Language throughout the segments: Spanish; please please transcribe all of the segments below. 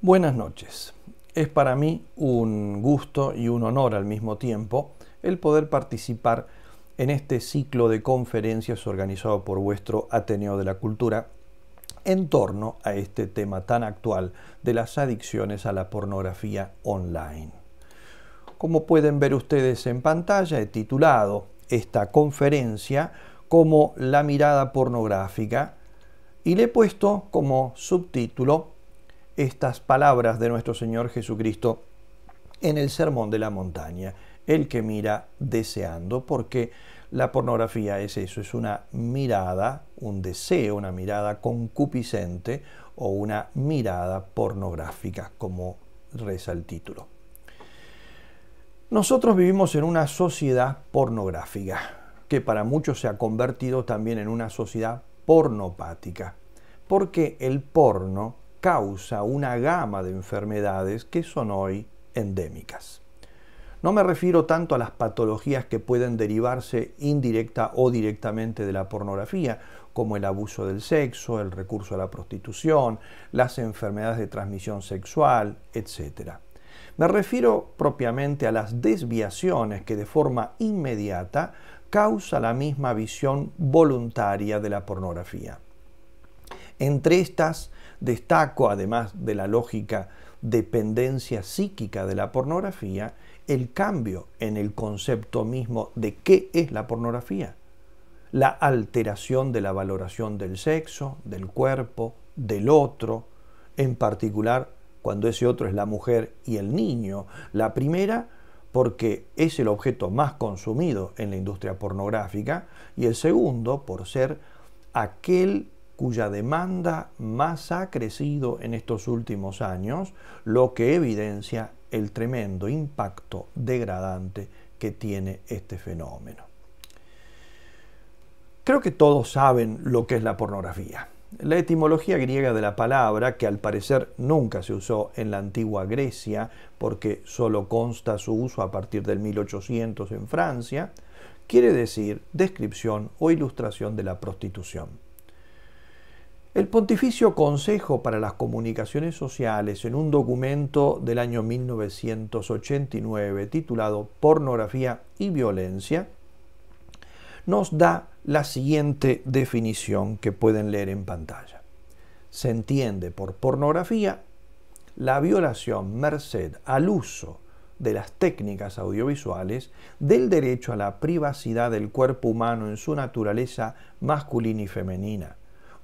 Buenas noches. Es para mí un gusto y un honor al mismo tiempo el poder participar en este ciclo de conferencias organizado por vuestro Ateneo de la Cultura en torno a este tema tan actual de las adicciones a la pornografía online. Como pueden ver ustedes en pantalla, he titulado esta conferencia como La mirada pornográfica y le he puesto como subtítulo estas palabras de nuestro Señor Jesucristo en el Sermón de la Montaña: el que mira deseando, porque la pornografía es eso, es una mirada, un deseo, una mirada concupiscente o una mirada pornográfica, como reza el título. Nosotros vivimos en una sociedad pornográfica, que para muchos se ha convertido también en una sociedad pornopática, porque el porno causa una gama de enfermedades que son hoy endémicas. No me refiero tanto a las patologías que pueden derivarse indirecta o directamente de la pornografía, como el abuso del sexo, el recurso a la prostitución, las enfermedades de transmisión sexual, etc. Me refiero propiamente a las desviaciones que de forma inmediata causa la misma visión voluntaria de la pornografía. Entre estas destaco, además de la lógica dependencia psíquica de la pornografía, el cambio en el concepto mismo de qué es la pornografía, la alteración de la valoración del sexo, del cuerpo, del otro, en particular cuando ese otro es la mujer y el niño. La primera, porque es el objeto más consumido en la industria pornográfica, y el segundo, por ser aquel cuya demanda más ha crecido en estos últimos años, lo que evidencia el tremendo impacto degradante que tiene este fenómeno. Creo que todos saben lo que es la pornografía. La etimología griega de la palabra, que al parecer nunca se usó en la antigua Grecia, porque solo consta su uso a partir del 1800 en Francia, quiere decir descripción o ilustración de la prostitución. El Pontificio Consejo para las Comunicaciones Sociales, en un documento del año 1989 titulado Pornografía y Violencia, nos da la siguiente definición que pueden leer en pantalla. Se entiende por pornografía la violación merced al uso de las técnicas audiovisuales del derecho a la privacidad del cuerpo humano en su naturaleza masculina y femenina.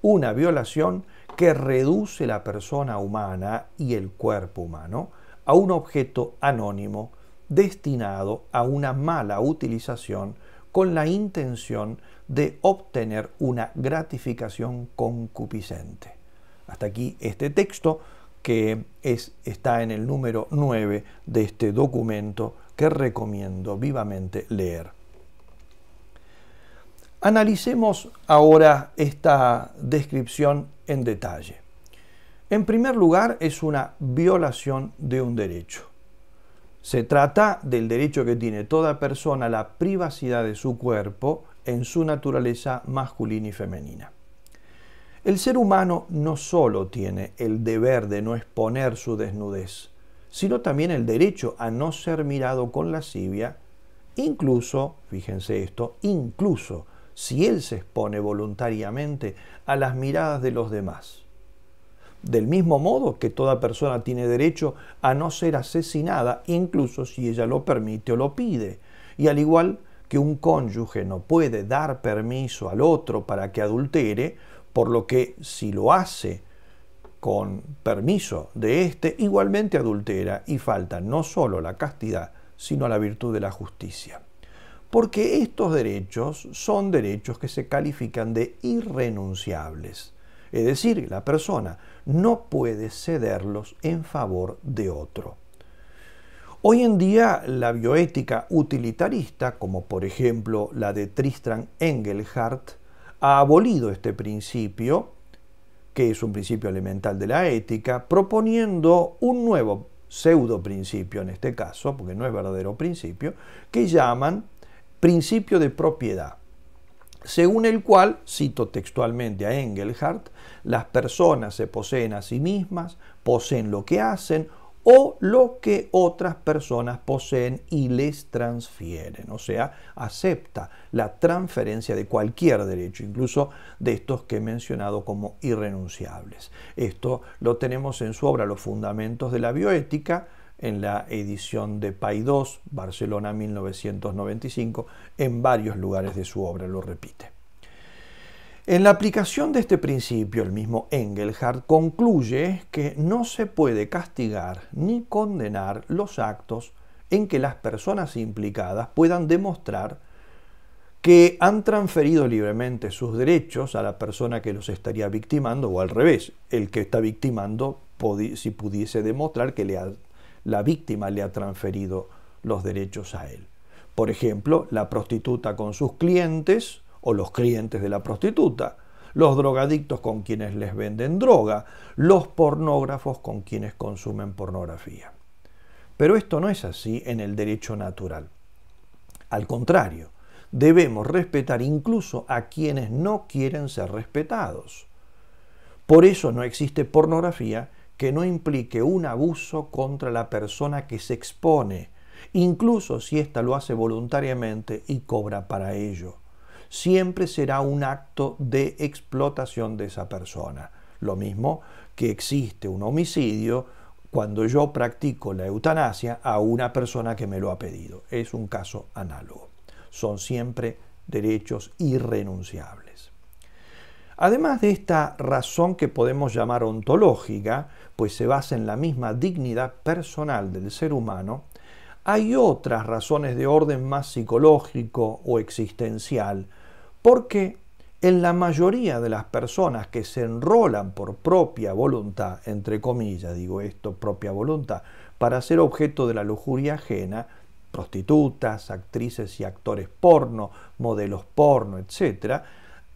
Una violación que reduce la persona humana y el cuerpo humano a un objeto anónimo destinado a una mala utilización con la intención de obtener una gratificación concupiscente. Hasta aquí este texto, que está en el número 9 de este documento, que recomiendo vivamente leer. Analicemos ahora esta descripción en detalle. En primer lugar, es una violación de un derecho. Se trata del derecho que tiene toda persona a la privacidad de su cuerpo en su naturaleza masculina y femenina. El ser humano no solo tiene el deber de no exponer su desnudez, sino también el derecho a no ser mirado con lascivia, incluso, fíjense esto, incluso si él se expone voluntariamente a las miradas de los demás. Del mismo modo que toda persona tiene derecho a no ser asesinada, incluso si ella lo permite o lo pide. Y al igual que un cónyuge no puede dar permiso al otro para que adultere, por lo que si lo hace con permiso de éste, igualmente adultera y falta no solo la castidad, sino la virtud de la justicia. Porque estos derechos son derechos que se califican de irrenunciables. Es decir, la persona no puede cederlos en favor de otro. Hoy en día, la bioética utilitarista, como por ejemplo la de Tristan Engelhardt, ha abolido este principio, que es un principio elemental de la ética, proponiendo un nuevo pseudo principio en este caso, porque no es verdadero principio, que llaman principio de propiedad. según el cual, cito textualmente a Engelhardt, las personas se poseen a sí mismas, poseen lo que hacen o lo que otras personas poseen y les transfieren. O sea, acepta la transferencia de cualquier derecho, incluso de estos que he mencionado como irrenunciables. Esto lo tenemos en su obra Los Fundamentos de la Bioética, en la edición de Paidós, Barcelona 1995, en varios lugares de su obra lo repite. En la aplicación de este principio, el mismo Engelhardt concluye que no se puede castigar ni condenar los actos en que las personas implicadas puedan demostrar que han transferido libremente sus derechos a la persona que los estaría victimando, o al revés, el que está victimando, si pudiese demostrar que la víctima le ha transferido los derechos a él. Por ejemplo, la prostituta con sus clientes o los clientes de la prostituta, los drogadictos con quienes les venden droga, los pornógrafos con quienes consumen pornografía. Pero esto no es así en el derecho natural. Al contrario, debemos respetar incluso a quienes no quieren ser respetados. Por eso no existe pornografía que no implique un abuso contra la persona que se expone, incluso si ésta lo hace voluntariamente y cobra para ello. Siempre será un acto de explotación de esa persona. Lo mismo que existe un homicidio cuando yo practico la eutanasia a una persona que me lo ha pedido. Es un caso análogo. Son siempre derechos irrenunciables. Además de esta razón que podemos llamar ontológica, pues se basa en la misma dignidad personal del ser humano, hay otras razones de orden más psicológico o existencial, porque en la mayoría de las personas que se enrolan por propia voluntad, entre comillas, digo esto, propia voluntad, para ser objeto de la lujuria ajena, prostitutas, actrices y actores porno, modelos porno, etc.,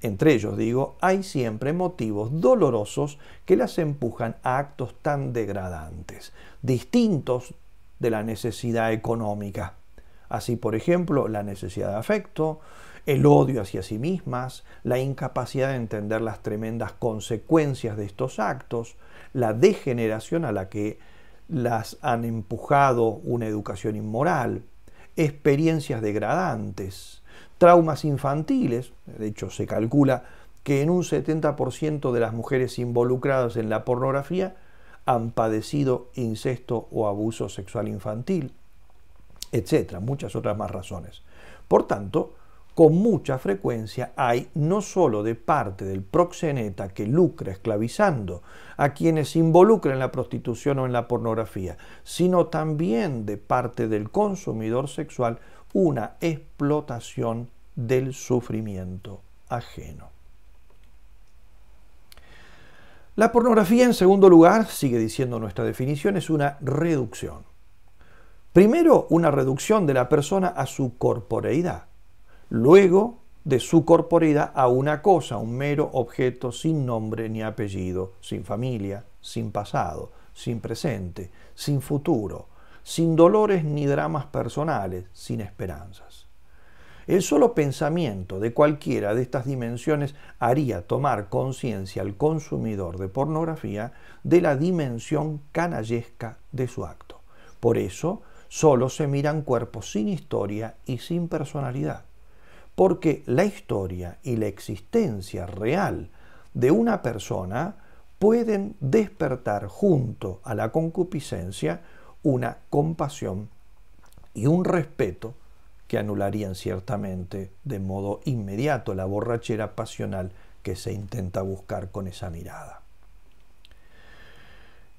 entre ellos, digo, hay siempre motivos dolorosos que las empujan a actos tan degradantes, distintos de la necesidad económica. Así, por ejemplo, la necesidad de afecto, el odio hacia sí mismas, la incapacidad de entender las tremendas consecuencias de estos actos, la degeneración a la que las han empujado una educación inmoral, experiencias degradantes, traumas infantiles. De hecho, se calcula que en un 70% de las mujeres involucradas en la pornografía han padecido incesto o abuso sexual infantil, etc. Muchas otras más razones. Por tanto, con mucha frecuencia hay no solo de parte del proxeneta que lucra esclavizando a quienes se involucran en la prostitución o en la pornografía, sino también de parte del consumidor sexual una explotación del sufrimiento ajeno. La pornografía, en segundo lugar, sigue diciendo nuestra definición, es una reducción. Primero, una reducción de la persona a su corporeidad. Luego, de su corporeidad a una cosa, un mero objeto sin nombre ni apellido, sin familia, sin pasado, sin presente, sin futuro, sin dolores ni dramas personales, sin esperanzas. El solo pensamiento de cualquiera de estas dimensiones haría tomar conciencia al consumidor de pornografía de la dimensión canallesca de su acto. Por eso, solo se miran cuerpos sin historia y sin personalidad, porque la historia y la existencia real de una persona pueden despertar junto a la concupiscencia una compasión y un respeto que anularían ciertamente de modo inmediato la borrachera pasional que se intenta buscar con esa mirada.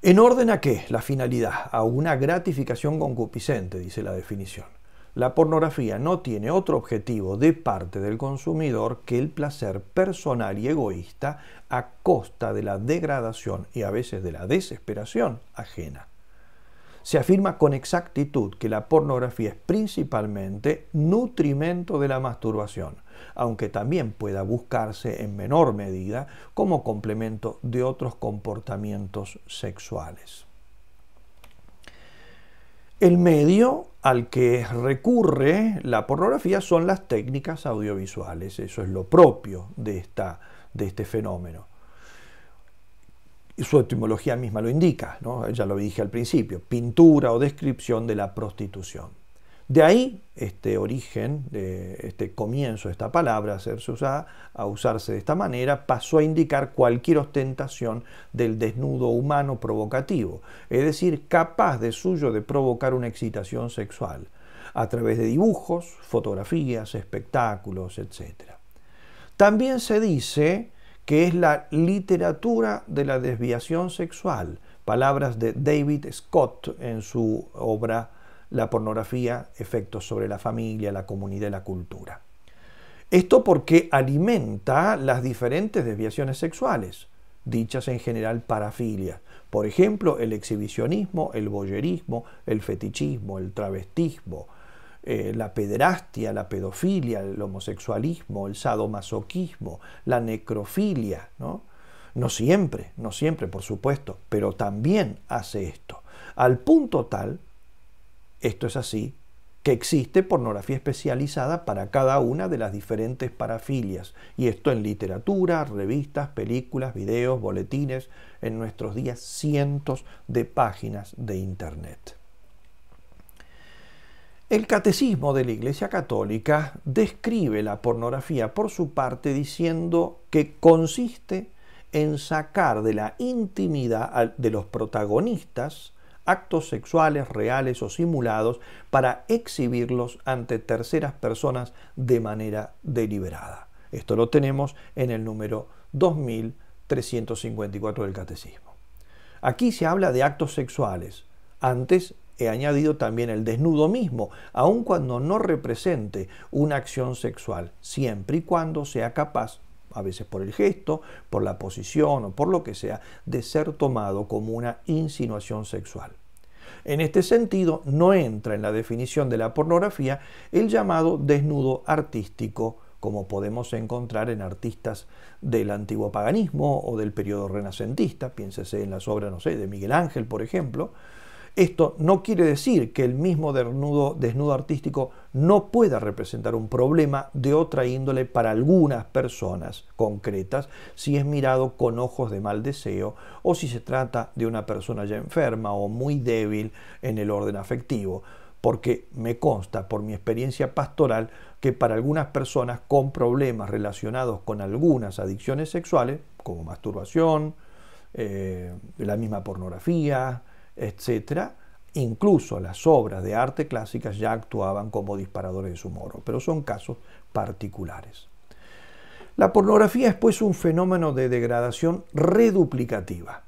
¿En orden a qué? La finalidad, a una gratificación concupiscente, dice la definición. La pornografía no tiene otro objetivo de parte del consumidor que el placer personal y egoísta a costa de la degradación y a veces de la desesperación ajena. Se afirma con exactitud que la pornografía es principalmente nutrimento de la masturbación, aunque también pueda buscarse en menor medida como complemento de otros comportamientos sexuales. El medio al que recurre la pornografía son las técnicas audiovisuales. Eso es lo propio de este fenómeno. Y su etimología misma lo indica, ¿no? Ya lo dije al principio, pintura o descripción de la prostitución. De ahí este origen, este comienzo de esta palabra a usarse de esta manera, pasó a indicar cualquier ostentación del desnudo humano provocativo, es decir, capaz de suyo de provocar una excitación sexual, a través de dibujos, fotografías, espectáculos, etc. También se dice que es la literatura de la desviación sexual, palabras de David Scott en su obra La pornografía, efectos sobre la familia, la comunidad y la cultura. Esto porque alimenta las diferentes desviaciones sexuales, dichas en general parafilias. Por ejemplo, el exhibicionismo, el voyerismo, el fetichismo, el travestismo, la pederastia, la pedofilia, el homosexualismo, el sadomasoquismo, la necrofilia, ¿no? No siempre, por supuesto, pero también hace esto. Al punto tal, esto es así, que existe pornografía especializada para cada una de las diferentes parafilias. Y esto en literatura, revistas, películas, videos, boletines, en nuestros días cientos de páginas de Internet. El Catecismo de la Iglesia Católica describe la pornografía por su parte diciendo que consiste en sacar de la intimidad de los protagonistas actos sexuales reales o simulados para exhibirlos ante terceras personas de manera deliberada. Esto lo tenemos en el número 2354 del Catecismo. Aquí se habla de actos sexuales. Antes he añadido también el desnudo mismo, aun cuando no represente una acción sexual, siempre y cuando sea capaz, a veces por el gesto, por la posición o por lo que sea, de ser tomado como una insinuación sexual. En este sentido, no entra en la definición de la pornografía el llamado desnudo artístico, como podemos encontrar en artistas del antiguo paganismo o del periodo renacentista, piénsese en las obras, no sé, de Miguel Ángel, por ejemplo. Esto no quiere decir que el mismo desnudo artístico no pueda representar un problema de otra índole para algunas personas concretas si es mirado con ojos de mal deseo o si se trata de una persona ya enferma o muy débil en el orden afectivo, porque me consta por mi experiencia pastoral que para algunas personas con problemas relacionados con algunas adicciones sexuales, como masturbación, la misma pornografía, etcétera, incluso las obras de arte clásicas ya actuaban como disparadores de su moro, pero son casos particulares. La pornografía es pues un fenómeno de degradación reduplicativa,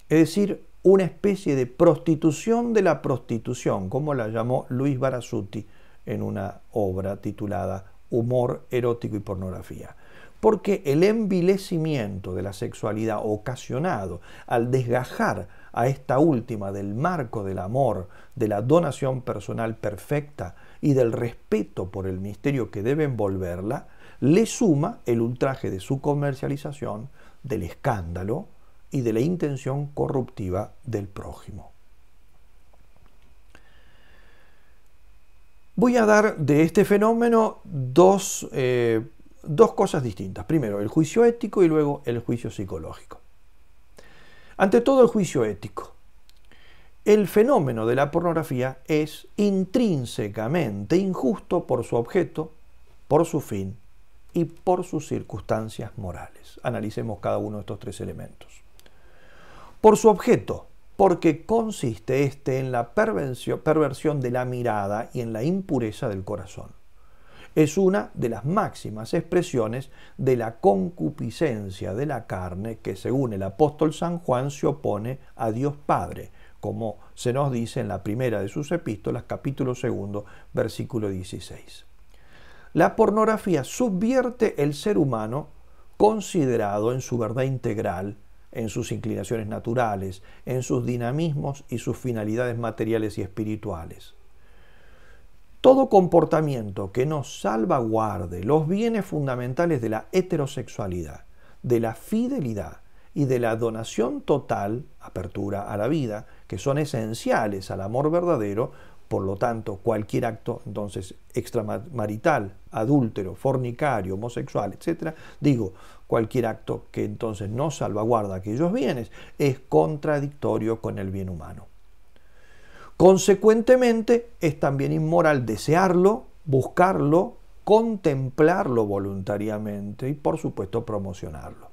es decir, una especie de prostitución de la prostitución, como la llamó Luis Barasutti en una obra titulada Humor erótico y pornografía. Porque el envilecimiento de la sexualidad ocasionado al desgajar a esta última del marco del amor, de la donación personal perfecta y del respeto por el misterio que debe envolverla, le suma el ultraje de su comercialización, del escándalo y de la intención corruptiva del prójimo. Voy a dar de este fenómeno dos cosas distintas. Primero, el juicio ético y luego el juicio psicológico. Ante todo, el juicio ético. El fenómeno de la pornografía es intrínsecamente injusto por su objeto, por su fin y por sus circunstancias morales. Analicemos cada uno de estos tres elementos. Por su objeto, porque consiste en la perversión de la mirada y en la impureza del corazón. Es una de las máximas expresiones de la concupiscencia de la carne que, según el apóstol San Juan, se opone a Dios Padre, como se nos dice en la primera de sus epístolas, capítulo 2, versículo 16. La pornografía subvierte el ser humano considerado en su verdad integral, en sus inclinaciones naturales, en sus dinamismos y sus finalidades materiales y espirituales. Todo comportamiento que no salvaguarde los bienes fundamentales de la heterosexualidad, de la fidelidad y de la donación total, apertura a la vida, que son esenciales al amor verdadero, Por lo tanto, cualquier acto entonces extramarital, adúltero, fornicario, homosexual, etc., cualquier acto que entonces no salvaguarda aquellos bienes es contradictorio con el bien humano. Consecuentemente, es también inmoral desearlo, buscarlo, contemplarlo voluntariamente y, por supuesto, promocionarlo.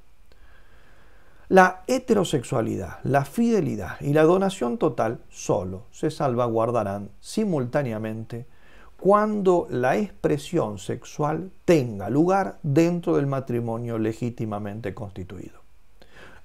La heterosexualidad, la fidelidad y la donación total solo se salvaguardarán simultáneamente cuando la expresión sexual tenga lugar dentro del matrimonio legítimamente constituido.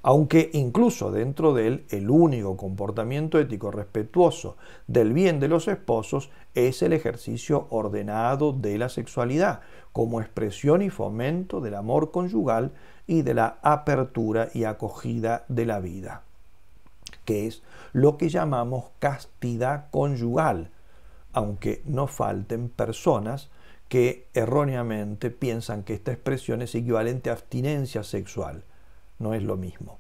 Aunque incluso dentro de él el único comportamiento ético respetuoso del bien de los esposos es el ejercicio ordenado de la sexualidad como expresión y fomento del amor conyugal y de la apertura y acogida de la vida, que es lo que llamamos castidad conyugal, aunque no falten personas que erróneamente piensan que esta expresión es equivalente a abstinencia sexual. No es lo mismo.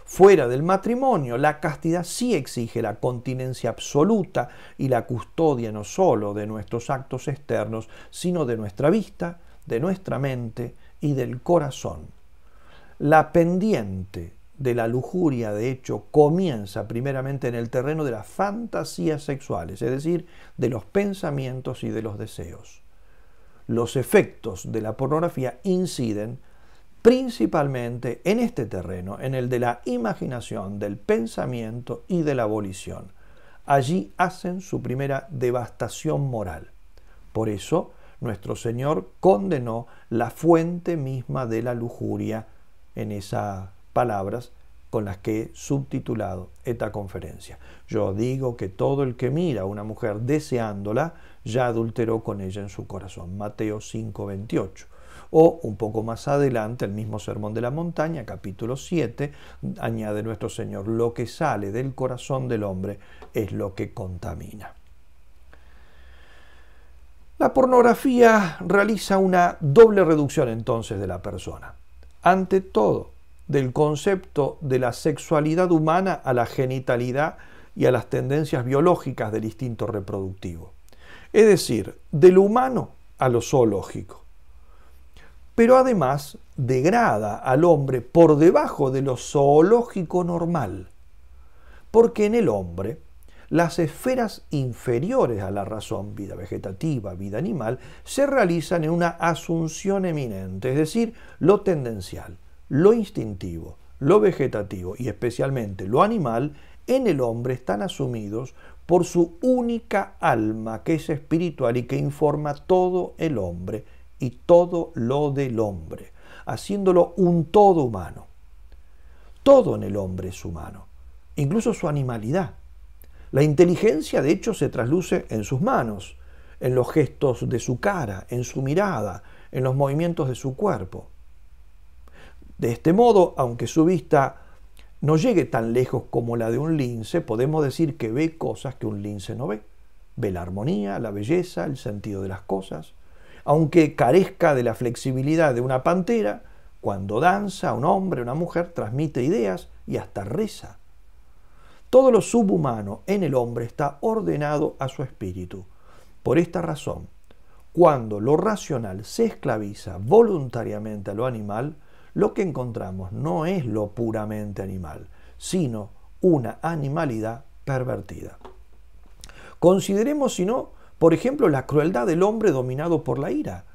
Fuera del matrimonio, la castidad sí exige la continencia absoluta y la custodia no solo de nuestros actos externos, sino de nuestra vista, de nuestra mente y del corazón. La pendiente de la lujuria, de hecho, comienza primeramente en el terreno de las fantasías sexuales, es decir, de los pensamientos y de los deseos. Los efectos de la pornografía inciden principalmente en este terreno, en el de la imaginación, del pensamiento y de la volición. Allí hacen su primera devastación moral. Por eso, nuestro Señor condenó la fuente misma de la lujuria en esas palabras con las que he subtitulado esta conferencia. Yo digo que todo el que mira a una mujer deseándola, ya adulteró con ella en su corazón. Mateo 5:28. O un poco más adelante, el mismo Sermón de la Montaña, capítulo 7, añade nuestro Señor: lo que sale del corazón del hombre es lo que contamina. La pornografía realiza una doble reducción entonces de la persona. Ante todo, del concepto de la sexualidad humana a la genitalidad y a las tendencias biológicas del instinto reproductivo. Es decir, de lo humano a lo zoológico. Pero además degrada al hombre por debajo de lo zoológico normal, porque en el hombre las esferas inferiores a la razón, vida vegetativa, vida animal, se realizan en una asunción eminente, es decir, lo tendencial, lo instintivo, lo vegetativo y especialmente lo animal, en el hombre están asumidos por su única alma, que es espiritual y que informa todo el hombre y todo lo del hombre, haciéndolo un todo humano. Todo en el hombre es humano, incluso su animalidad. La inteligencia, de hecho, se trasluce en sus manos, en los gestos de su cara, en su mirada, en los movimientos de su cuerpo. De este modo, aunque su vista no llegue tan lejos como la de un lince, podemos decir que ve cosas que un lince no ve. Ve la armonía, la belleza, el sentido de las cosas. Aunque carezca de la flexibilidad de una pantera, cuando danza un hombre o una mujer transmite ideas y hasta reza. Todo lo subhumano en el hombre está ordenado a su espíritu. Por esta razón, cuando lo racional se esclaviza voluntariamente a lo animal, lo que encontramos no es lo puramente animal, sino una animalidad pervertida. Consideremos, si no, por ejemplo, la crueldad del hombre dominado por la ira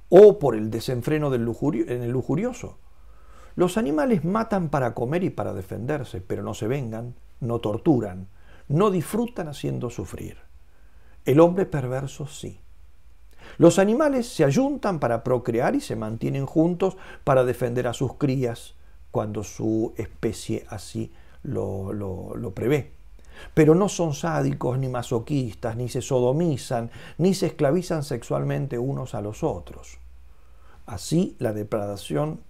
o por el desenfreno en el lujurioso. Los animales matan para comer y para defenderse, pero no se vengan, no torturan, no disfrutan haciendo sufrir. El hombre perverso sí. Los animales se ayuntan para procrear y se mantienen juntos para defender a sus crías cuando su especie así lo prevé. Pero no son sádicos ni masoquistas, ni se sodomizan, ni se esclavizan sexualmente unos a los otros. Así, la depravación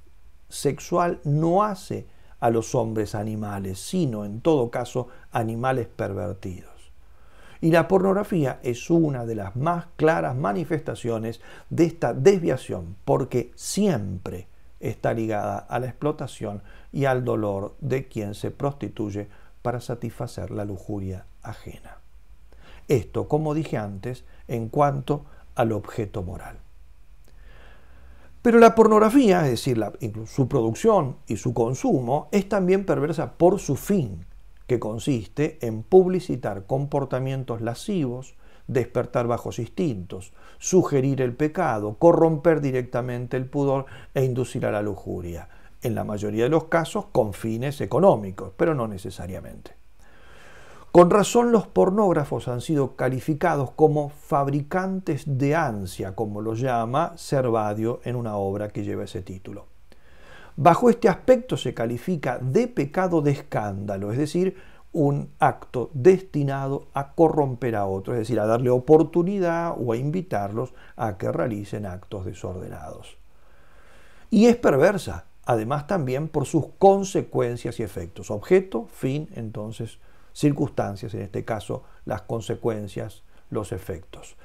sexual no hace a los hombres animales, sino en todo caso animales pervertidos. Y la pornografía es una de las más claras manifestaciones de esta desviación, porque siempre está ligada a la explotación y al dolor de quien se prostituye para satisfacer la lujuria ajena. Esto, como dije antes, en cuanto al objeto moral. Pero la pornografía, es decir, incluso su producción y su consumo, es también perversa por su fin, que consiste en publicitar comportamientos lascivos, despertar bajos instintos, sugerir el pecado, corromper directamente el pudor e inducir a la lujuria, en la mayoría de los casos con fines económicos, pero no necesariamente. Con razón los pornógrafos han sido calificados como fabricantes de ansia, como lo llama Servadio en una obra que lleva ese título. Bajo este aspecto se califica de pecado de escándalo, es decir, un acto destinado a corromper a otros, es decir, a darle oportunidad o a invitarlos a que realicen actos desordenados. Y es perversa, además también por sus consecuencias y efectos. Objeto, fin, entonces, circunstancias, en este caso, las consecuencias, los efectos,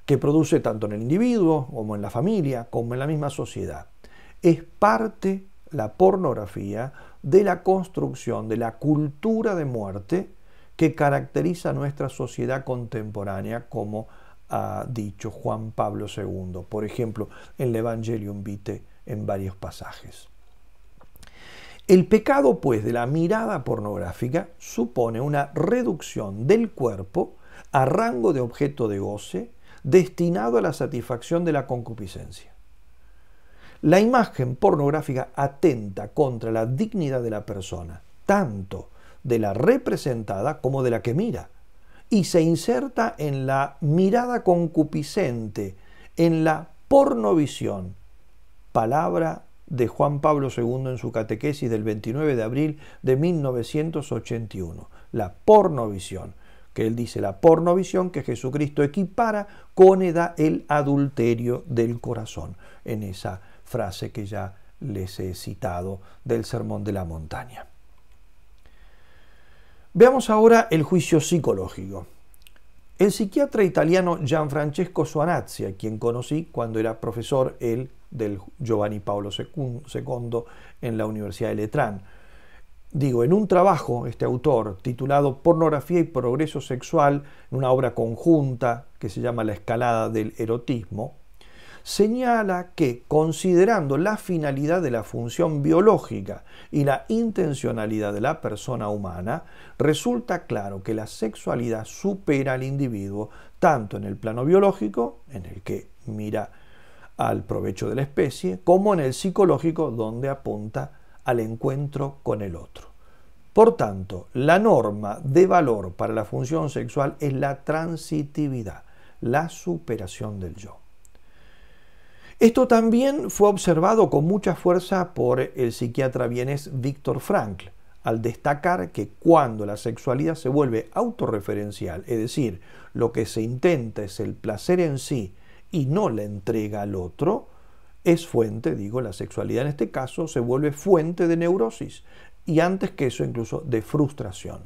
que produce tanto en el individuo, como en la familia, como en la misma sociedad. Es parte, la pornografía, de la construcción de la cultura de muerte que caracteriza a nuestra sociedad contemporánea, como ha dicho Juan Pablo II, por ejemplo, en el Evangelium Vitae en varios pasajes. El pecado, pues, de la mirada pornográfica supone una reducción del cuerpo a rango de objeto de goce destinado a la satisfacción de la concupiscencia. La imagen pornográfica atenta contra la dignidad de la persona, tanto de la representada como de la que mira, y se inserta en la mirada concupiscente, en la pornovisión, palabra de Juan Pablo II en su catequesis del 29 de abril de 1981, la pornovisión, que él dice la pornovisión que Jesucristo equipara con el adulterio del corazón, en esa frase que ya les he citado del Sermón de la Montaña. Veamos ahora el juicio psicológico. El psiquiatra italiano Gianfrancesco Suanazzi, a quien conocí cuando era profesor él del Giovanni Paolo II en la Universidad de Letrán, en un trabajo, este autor, titulado Pornografía y Progreso Sexual, en una obra conjunta que se llama La escalada del erotismo, señala que, considerando la finalidad de la función biológica y la intencionalidad de la persona humana, resulta claro que la sexualidad supera al individuo tanto en el plano biológico, en el que mira al provecho de la especie, como en el psicológico, donde apunta al encuentro con el otro. Por tanto, la norma de valor para la función sexual es la transitividad, la superación del yo. Esto también fue observado con mucha fuerza por el psiquiatra vienés Viktor Frankl, al destacar que cuando la sexualidad se vuelve autorreferencial, es decir, lo que se intenta es el placer en sí y no la entrega al otro, es fuente, la sexualidad en este caso se vuelve fuente de neurosis y antes que eso incluso de frustración.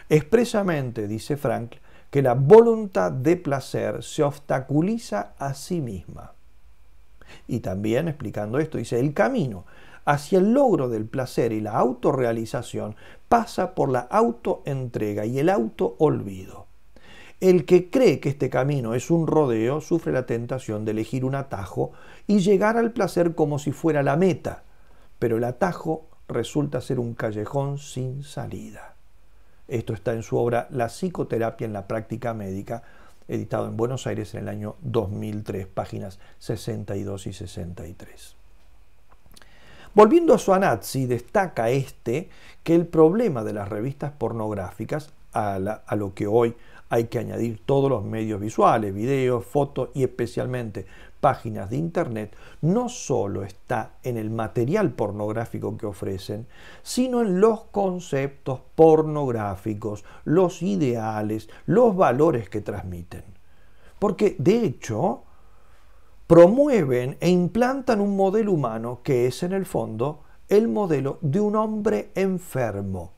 Expresamente dice Frankl que la voluntad de placer se obstaculiza a sí misma. Y también explicando esto dice, el camino hacia el logro del placer y la autorrealización pasa por la autoentrega y el autoolvido. El que cree que este camino es un rodeo sufre la tentación de elegir un atajo y llegar al placer como si fuera la meta, pero el atajo resulta ser un callejón sin salida. Esto está en su obra La psicoterapia en la práctica médica, editado en Buenos Aires en el año 2003, páginas 62 y 63. Volviendo a Suanazzi, destaca que el problema de las revistas pornográficas, a lo que hoy hay que añadir todos los medios visuales, videos, fotos y especialmente páginas de internet, no solo está en el material pornográfico que ofrecen, sino en los conceptos pornográficos, los ideales, los valores que transmiten. Porque, de hecho, promueven e implantan un modelo humano que es, en el fondo, el modelo de un hombre enfermo.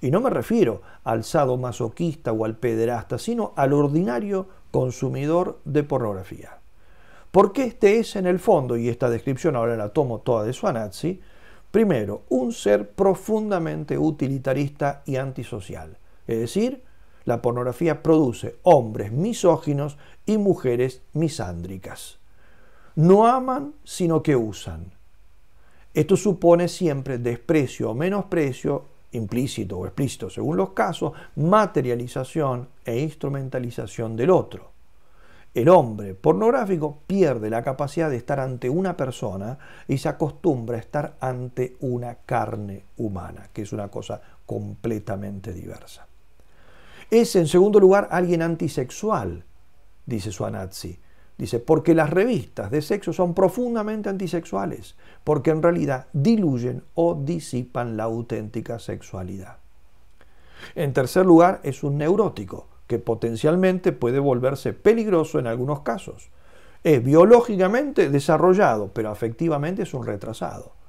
Y no me refiero al sadomasoquista o al pederasta, sino al ordinario consumidor de pornografía. Porque este es, en el fondo, y esta descripción ahora la tomo toda de Suanazzi, primero, un ser profundamente utilitarista y antisocial. Es decir, La pornografía produce hombres misóginos y mujeres misándricas. No aman, sino que usan. Esto supone siempre desprecio o menosprecio, implícito o explícito según los casos, materialización e instrumentalización del otro. El hombre pornográfico pierde la capacidad de estar ante una persona y se acostumbra a estar ante una carne humana, que es una cosa completamente diversa. Es, en segundo lugar, alguien antisexual, dice Swanazzi. Dice, porque las revistas de sexo son profundamente antisexuales, porque en realidad diluyen o disipan la auténtica sexualidad. En tercer lugar, es un neurótico, que potencialmente puede volverse peligroso en algunos casos. Es biológicamente desarrollado, pero afectivamente es un retrasado.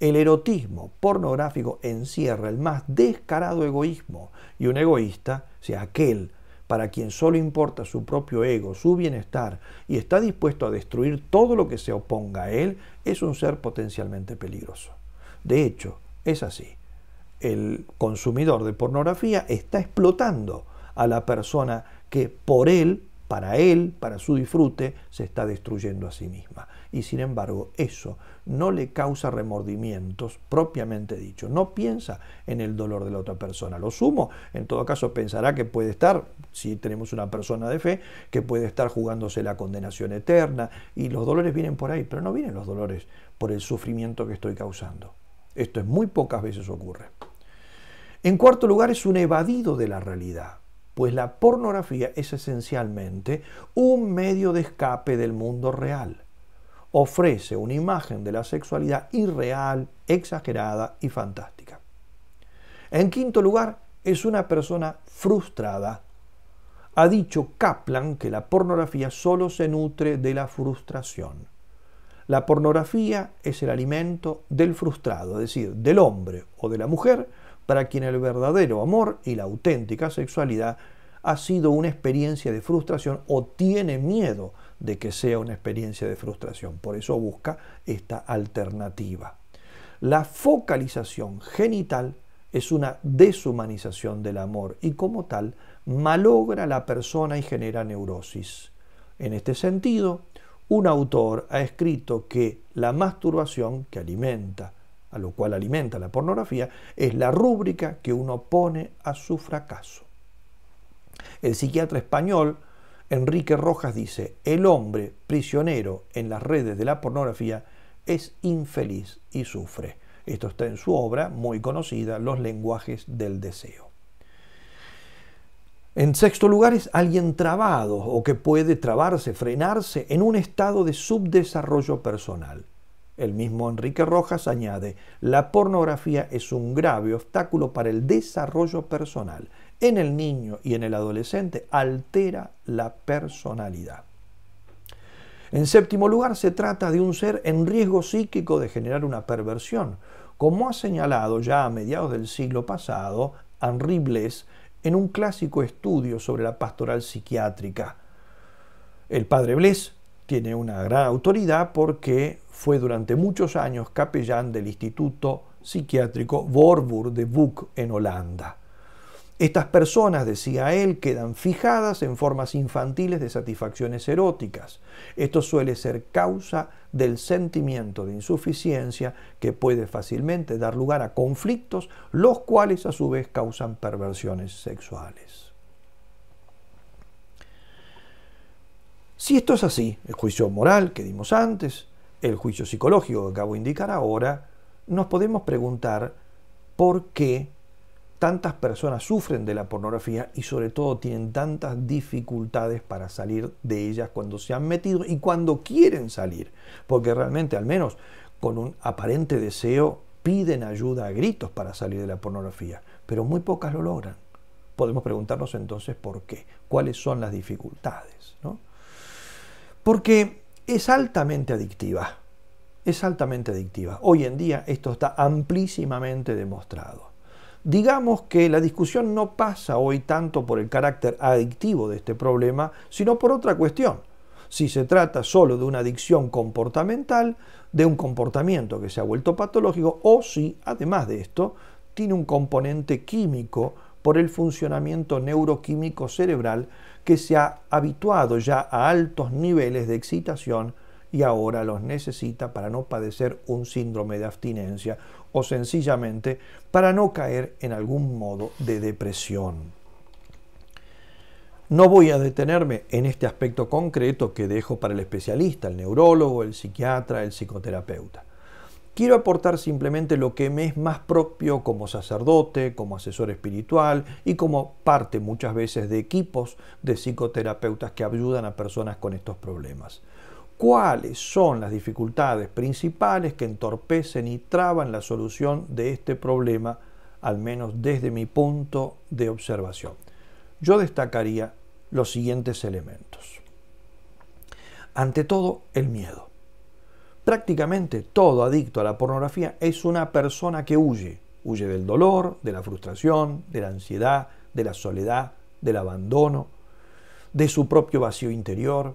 El erotismo pornográfico encierra el más descarado egoísmo, y un egoísta, o sea, aquel para quien solo importa su propio ego, su bienestar, y está dispuesto a destruir todo lo que se oponga a él, es un ser potencialmente peligroso. De hecho, es así. El consumidor de pornografía está explotando a la persona que por él, para su disfrute, se está destruyendo a sí misma. Y sin embargo, eso no le causa remordimientos propiamente dicho. No piensa en el dolor de la otra persona. Lo sumo, en todo caso, pensará que puede estar, si tenemos una persona de fe, que puede estar jugándose la condenación eterna, y los dolores vienen por ahí, pero no vienen los dolores por el sufrimiento que estoy causando. Esto es muy pocas veces ocurre. En cuarto lugar, es un evadido de la realidad, pues la pornografía es esencialmente un medio de escape del mundo real. Ofrece una imagen de la sexualidad irreal, exagerada y fantástica. En quinto lugar, es una persona frustrada. Ha dicho Kaplan que la pornografía solo se nutre de la frustración. La pornografía es el alimento del frustrado, es decir, del hombre o de la mujer, para quien el verdadero amor y la auténtica sexualidad ha sido una experiencia de frustración o tiene miedo de que sea una experiencia de frustración. Por eso busca esta alternativa. La focalización genital es una deshumanización del amor y como tal malogra a la persona y genera neurosis. En este sentido, un autor ha escrito que la masturbación que alimenta, a lo cual alimenta la pornografía, es la rúbrica que uno pone a su fracaso. El psiquiatra español Enrique Rojas dice, el hombre prisionero en las redes de la pornografía es infeliz y sufre. Esto está en su obra muy conocida, Los lenguajes del deseo. En sexto lugar, es alguien trabado o que puede trabarse, frenarse en un estado de subdesarrollo personal. El mismo Enrique Rojas añade, la pornografía es un grave obstáculo para el desarrollo personal. En el niño y en el adolescente altera la personalidad. En séptimo lugar, se trata de un ser en riesgo psíquico de generar una perversión, como ha señalado ya a mediados del siglo pasado Henri Bles en un clásico estudio sobre la pastoral psiquiátrica. El padre Bles tiene una gran autoridad porque fue durante muchos años capellán del Instituto Psiquiátrico Voorburg de Boek en Holanda. Estas personas, decía él, quedan fijadas en formas infantiles de satisfacciones eróticas. Esto suele ser causa del sentimiento de insuficiencia que puede fácilmente dar lugar a conflictos, los cuales a su vez causan perversiones sexuales. Si esto es así, el juicio moral que dimos antes, el juicio psicológico que acabo de indicar ahora, nos podemos preguntar por qué tantas personas sufren de la pornografía y sobre todo tienen tantas dificultades para salir de ellas cuando se han metido y cuando quieren salir, porque realmente al menos con un aparente deseo piden ayuda a gritos para salir de la pornografía, pero muy pocas lo logran. Podemos preguntarnos entonces por qué, cuáles son las dificultades, ¿no? Porque es altamente adictiva, Hoy en día esto está amplísimamente demostrado. Digamos que la discusión no pasa hoy tanto por el carácter adictivo de este problema, sino por otra cuestión. Si se trata solo de una adicción comportamental, de un comportamiento que se ha vuelto patológico, o si, además de esto, tiene un componente químico por el funcionamiento neuroquímico cerebral que se ha habituado ya a altos niveles de excitación y ahora los necesita para no padecer un síndrome de abstinencia o sencillamente para no caer en algún modo de depresión. No voy a detenerme en este aspecto concreto que dejo para el especialista, el neurólogo, el psiquiatra, el psicoterapeuta. Quiero aportar simplemente lo que me es más propio como sacerdote, como asesor espiritual y como parte muchas veces de equipos de psicoterapeutas que ayudan a personas con estos problemas. ¿Cuáles son las dificultades principales que entorpecen y traban la solución de este problema, al menos desde mi punto de observación? Yo destacaría los siguientes elementos. Ante todo, el miedo. Prácticamente todo adicto a la pornografía es una persona que huye. Huye del dolor, de la frustración, de la ansiedad, de la soledad, del abandono, de su propio vacío interior,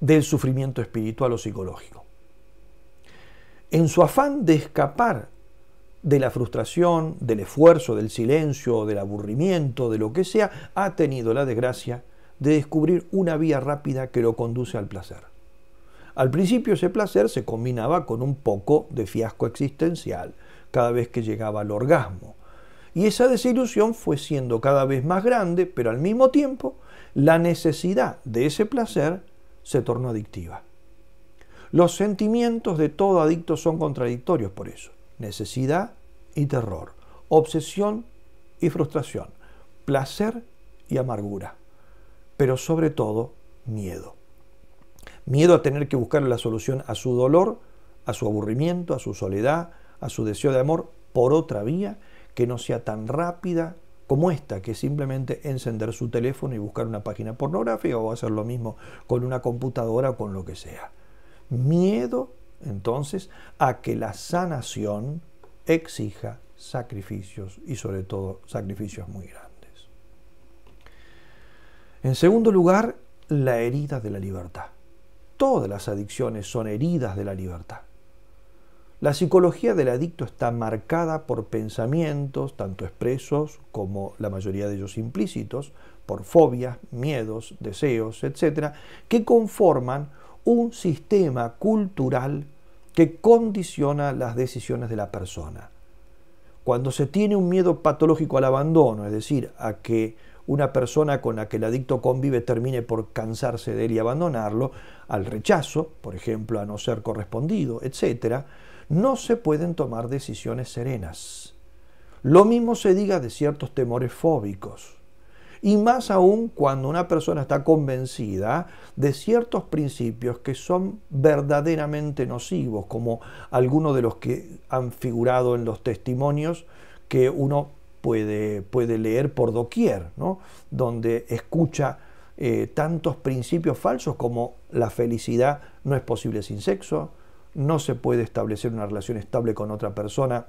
del sufrimiento espiritual o psicológico. En su afán de escapar de la frustración, del esfuerzo, del silencio, del aburrimiento, de lo que sea, ha tenido la desgracia de descubrir una vía rápida que lo conduce al placer. Al principio ese placer se combinaba con un poco de fiasco existencial cada vez que llegaba al orgasmo. Y esa desilusión fue siendo cada vez más grande, pero al mismo tiempo la necesidad de ese placer se tornó adictiva. Los sentimientos de todo adicto son contradictorios por eso. Necesidad y terror, obsesión y frustración, placer y amargura, pero sobre todo miedo. Miedo a tener que buscar la solución a su dolor, a su aburrimiento, a su soledad, a su deseo de amor por otra vía que no sea tan rápida como esta, que es simplemente encender su teléfono y buscar una página pornográfica o hacer lo mismo con una computadora o con lo que sea. Miedo, entonces, a que la sanación exija sacrificios y sobre todo sacrificios muy grandes. En segundo lugar, la herida de la libertad. Todas las adicciones son heridas de la libertad. La psicología del adicto está marcada por pensamientos, tanto expresos como la mayoría de ellos implícitos, por fobias, miedos, deseos, etc., que conforman un sistema cultural que condiciona las decisiones de la persona. Cuando se tiene un miedo patológico al abandono, es decir, a que una persona con la que el adicto convive termine por cansarse de él y abandonarlo, al rechazo, por ejemplo, a no ser correspondido, etc., no se pueden tomar decisiones serenas. Lo mismo se diga de ciertos temores fóbicos. Y más aún cuando una persona está convencida de ciertos principios que son verdaderamente nocivos, como algunos de los que han figurado en los testimonios que uno puede leer por doquier, ¿no? Donde escucha tantos principios falsos como la felicidad no es posible sin sexo, no se puede establecer una relación estable con otra persona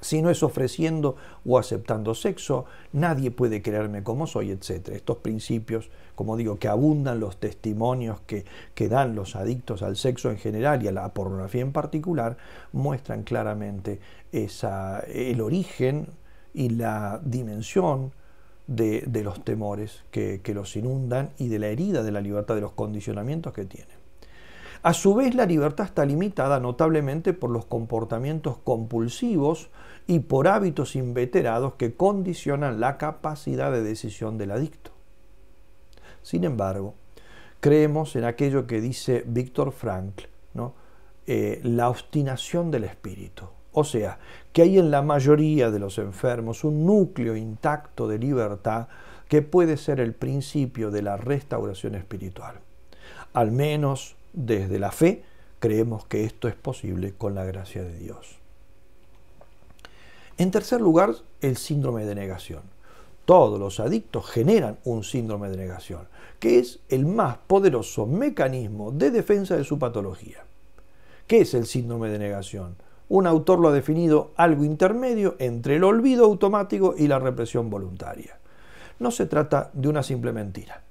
si no es ofreciendo o aceptando sexo, nadie puede quererme como soy, etc. Estos principios, como digo, que abundan los testimonios que dan los adictos al sexo en general y a la pornografía en particular, muestran claramente el origen y la dimensión de los temores que los inundan y de la herida de la libertad, de los condicionamientos que tienen. A su vez, la libertad está limitada notablemente por los comportamientos compulsivos y por hábitos inveterados que condicionan la capacidad de decisión del adicto. Sin embargo, creemos en aquello que dice Viktor Frankl, ¿no? La obstinación del espíritu. O sea, que hay en la mayoría de los enfermos un núcleo intacto de libertad que puede ser el principio de la restauración espiritual. Al menos desde la fe, creemos que esto es posible con la gracia de Dios. En tercer lugar, el síndrome de negación. Todos los adictos generan un síndrome de negación, que es el más poderoso mecanismo de defensa de su patología. ¿Qué es el síndrome de negación? Un autor lo ha definido algo intermedio entre el olvido automático y la represión voluntaria. No se trata de una simple mentira.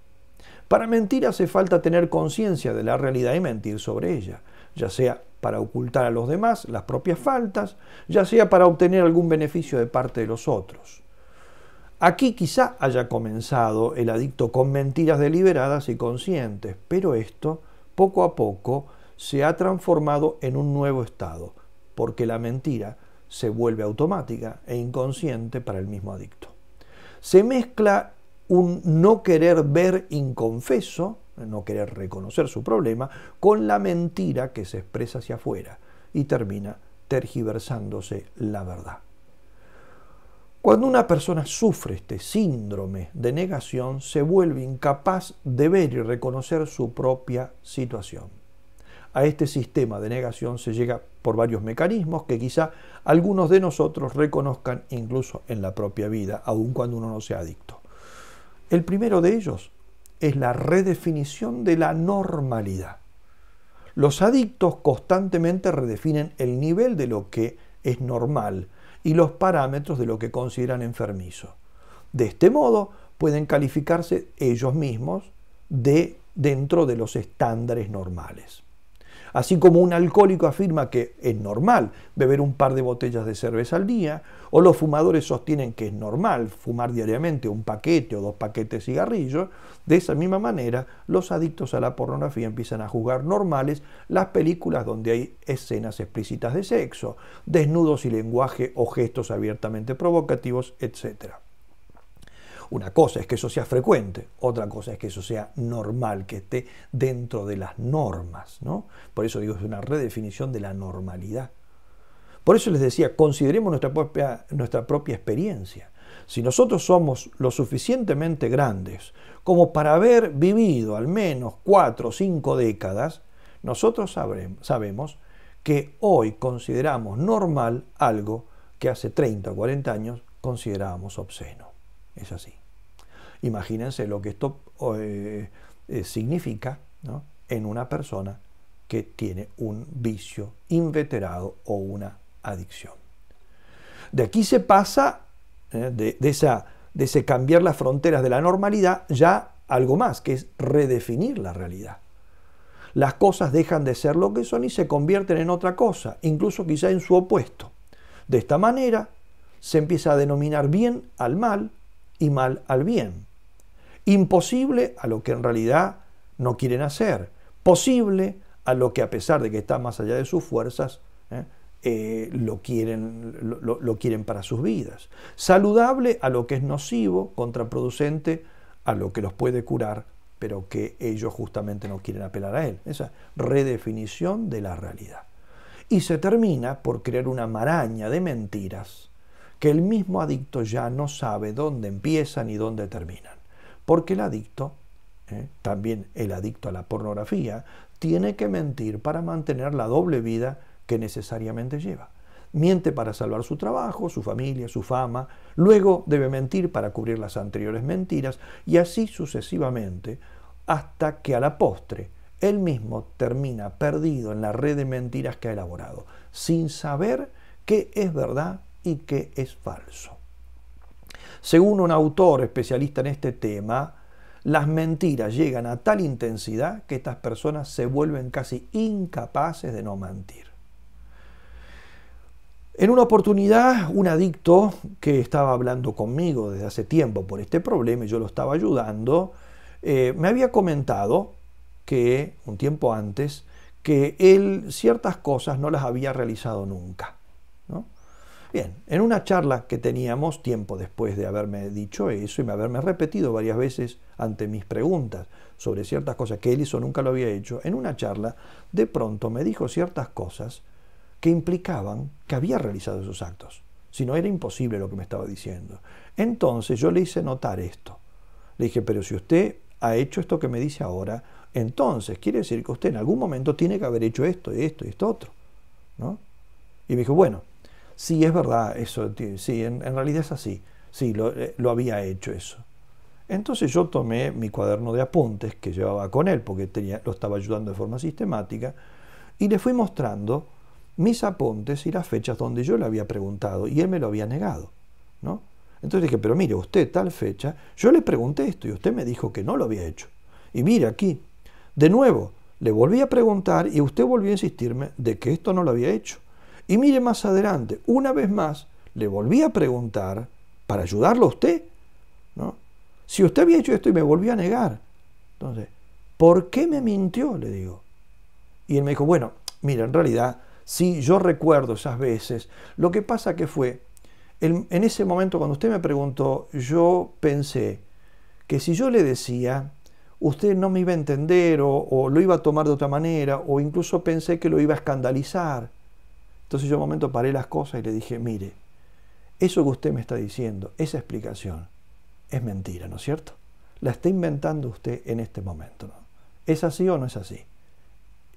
Para mentir hace falta tener conciencia de la realidad y mentir sobre ella, ya sea para ocultar a los demás las propias faltas, ya sea para obtener algún beneficio de parte de los otros. Aquí quizá haya comenzado el adicto con mentiras deliberadas y conscientes, pero esto poco a poco se ha transformado en un nuevo estado, porque la mentira se vuelve automática e inconsciente para el mismo adicto. Se mezcla un no querer ver inconfeso, no querer reconocer su problema, con la mentira que se expresa hacia afuera y termina tergiversándose la verdad. Cuando una persona sufre este síndrome de negación, se vuelve incapaz de ver y reconocer su propia situación. A este sistema de negación se llega por varios mecanismos que quizá algunos de nosotros reconozcan incluso en la propia vida, aun cuando uno no sea adicto. El primero de ellos es la redefinición de la normalidad. Los adictos constantemente redefinen el nivel de lo que es normal y los parámetros de lo que consideran enfermizo. De este modo pueden calificarse ellos mismos dentro de los estándares normales. Así como un alcohólico afirma que es normal beber un par de botellas de cerveza al día, o los fumadores sostienen que es normal fumar diariamente un paquete o 2 paquetes de cigarrillos, de esa misma manera los adictos a la pornografía empiezan a juzgar normales las películas donde hay escenas explícitas de sexo, desnudos y lenguaje o gestos abiertamente provocativos, etc. Una cosa es que eso sea frecuente, otra cosa es que eso sea normal, que esté dentro de las normas, ¿no? Por eso digo, es una redefinición de la normalidad. Por eso les decía, consideremos nuestra propia experiencia. Si nosotros somos lo suficientemente grandes como para haber vivido al menos 4 o 5 décadas, nosotros sabemos que hoy consideramos normal algo que hace 30 o 40 años considerábamos obsceno. Es así. Imagínense lo que esto significa, ¿no?, en una persona que tiene un vicio inveterado o una adicción. De aquí se pasa de ese cambiar las fronteras de la normalidad ya algo más, que es redefinir la realidad. Las cosas dejan de ser lo que son y se convierten en otra cosa, incluso quizá en su opuesto. De esta manera se empieza a denominar bien al mal y mal al bien. Imposible a lo que en realidad no quieren hacer. Posible a lo que, a pesar de que está más allá de sus fuerzas, lo quieren para sus vidas. Saludable a lo que es nocivo, contraproducente a lo que los puede curar, pero que ellos justamente no quieren apelar a él. Esa redefinición de la realidad. Y se termina por crear una maraña de mentiras que el mismo adicto ya no sabe dónde empiezan y dónde terminan. Porque el adicto, también el adicto a la pornografía, tiene que mentir para mantener la doble vida que necesariamente lleva. Miente para salvar su trabajo, su familia, su fama, luego debe mentir para cubrir las anteriores mentiras y así sucesivamente, hasta que a la postre él mismo termina perdido en la red de mentiras que ha elaborado, sin saber qué es verdad y qué es falso. Según un autor especialista en este tema, las mentiras llegan a tal intensidad que estas personas se vuelven casi incapaces de no mentir. En una oportunidad, un adicto que estaba hablando conmigo desde hace tiempo por este problema y yo lo estaba ayudando, me había comentado que, un tiempo antes, que él ciertas cosas no las había realizado nunca, ¿no? Bien, en una charla que teníamos tiempo después de haberme dicho eso y haberme repetido varias veces ante mis preguntas sobre ciertas cosas que él hizo nunca lo había hecho, en una charla de pronto me dijo ciertas cosas que implicaban que había realizado esos actos. Si no, era imposible lo que me estaba diciendo. Entonces yo le hice notar esto. Le dije, pero si usted ha hecho esto que me dice ahora, entonces quiere decir que usted en algún momento tiene que haber hecho esto y esto y esto otro, ¿no? Y me dijo, bueno, sí, es verdad, eso, sí, en realidad es así, sí, lo había hecho eso. Entonces yo tomé mi cuaderno de apuntes que llevaba con él, porque lo estaba ayudando de forma sistemática, y le fui mostrando mis apuntes y las fechas donde yo le había preguntado, y él me lo había negado, ¿no? Entonces dije, pero mire, usted tal fecha, yo le pregunté esto, y usted me dijo que no lo había hecho. Y mire aquí, de nuevo, le volví a preguntar, y usted volvió a insistirme de que esto no lo había hecho. Y mire más adelante, una vez más, le volví a preguntar, para ayudarlo a usted, Si usted había hecho esto y me volvió a negar, entonces, ¿por qué me mintió?, le digo. Y él me dijo, bueno, mira, en realidad, sí, yo recuerdo esas veces. Lo que pasa que fue, en ese momento cuando usted me preguntó, yo pensé que si yo le decía, usted no me iba a entender o lo iba a tomar de otra manera, o incluso pensé que lo iba a escandalizar. Entonces yo un momento paré las cosas y le dije, mire, eso que usted me está diciendo, esa explicación, es mentira, ¿no es cierto? La está inventando usted en este momento, ¿no? ¿Es así o no es así?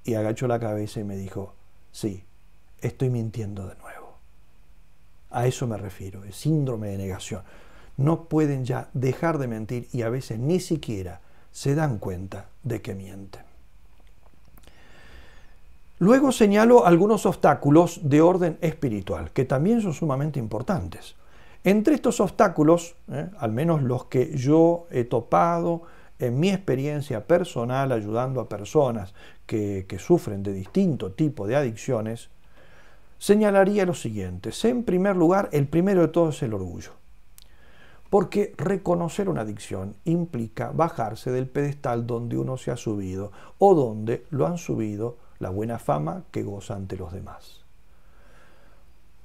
Y agachó la cabeza y me dijo, sí, estoy mintiendo de nuevo. A eso me refiero, el síndrome de negación. No pueden ya dejar de mentir y a veces ni siquiera se dan cuenta de que mienten. Luego señalo algunos obstáculos de orden espiritual, que también son sumamente importantes. Entre estos obstáculos, al menos los que yo he topado en mi experiencia personal ayudando a personas que sufren de distinto tipo de adicciones, señalaría los siguientes. En primer lugar, el primero de todos es el orgullo. Porque reconocer una adicción implica bajarse del pedestal donde uno se ha subido o donde lo han subido la buena fama que goza ante los demás.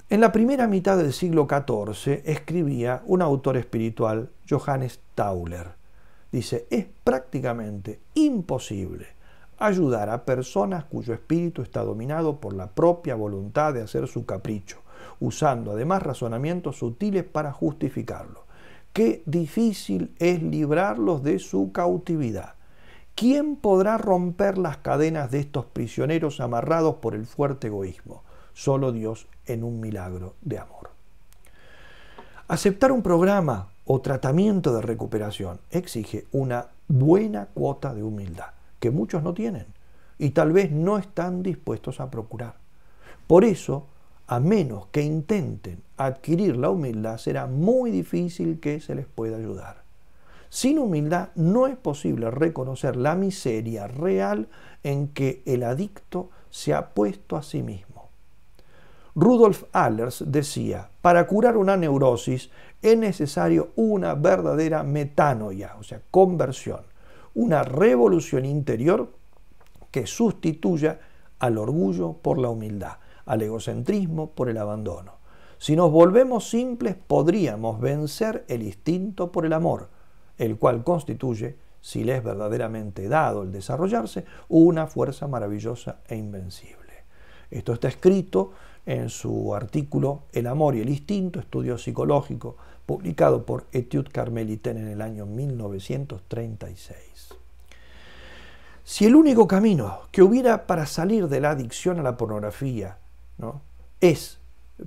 En la primera mitad del siglo XIV escribía un autor espiritual, Johannes Tauler. Dice, es prácticamente imposible ayudar a personas cuyo espíritu está dominado por la propia voluntad de hacer su capricho, usando además razonamientos sutiles para justificarlo. Qué difícil es librarlos de su cautividad. ¿Quién podrá romper las cadenas de estos prisioneros amarrados por el fuerte egoísmo? Solo Dios en un milagro de amor. Aceptar un programa o tratamiento de recuperación exige una buena cuota de humildad, que muchos no tienen y tal vez no están dispuestos a procurar. Por eso, a menos que intenten adquirir la humildad, será muy difícil que se les pueda ayudar. Sin humildad no es posible reconocer la miseria real en que el adicto se ha puesto a sí mismo. Rudolf Allers decía, para curar una neurosis es necesario una verdadera metanoia, o sea, conversión, una revolución interior que sustituya al orgullo por la humildad, al egocentrismo por el abandono. Si nos volvemos simples, podríamos vencer el instinto por el amor, el cual constituye, si le es verdaderamente dado el desarrollarse, una fuerza maravillosa e invencible. Esto está escrito en su artículo El amor y el instinto, estudio psicológico, publicado por Etudes Carmelitaines en el año 1936. Si el único camino que hubiera para salir de la adicción a la pornografía, ¿no?, es,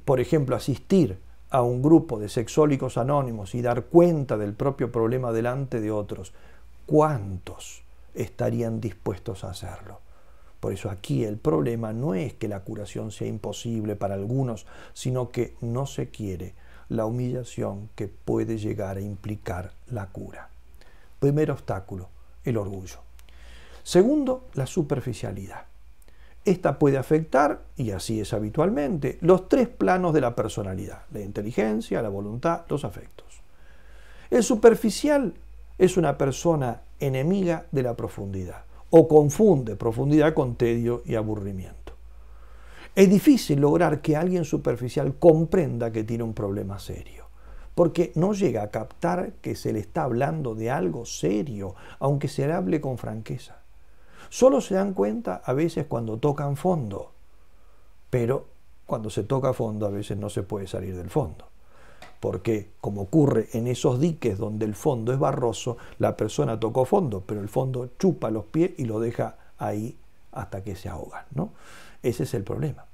por ejemplo, asistir a un grupo de sexólicos anónimos y dar cuenta del propio problema delante de otros, ¿cuántos estarían dispuestos a hacerlo? Por eso aquí el problema no es que la curación sea imposible para algunos, sino que no se quiere la humillación que puede llegar a implicar la cura. Primer obstáculo, el orgullo. Segundo, la superficialidad. Esta puede afectar, y así es habitualmente, los tres planos de la personalidad: la inteligencia, la voluntad, los afectos. El superficial es una persona enemiga de la profundidad, o confunde profundidad con tedio y aburrimiento. Es difícil lograr que alguien superficial comprenda que tiene un problema serio, porque no llega a captar que se le está hablando de algo serio, aunque se le hable con franqueza. Solo se dan cuenta a veces cuando tocan fondo, pero cuando se toca fondo a veces no se puede salir del fondo, porque como ocurre en esos diques donde el fondo es barroso, la persona tocó fondo, pero el fondo chupa los pies y lo deja ahí hasta que se ahogan, ¿no? Ese es el problema.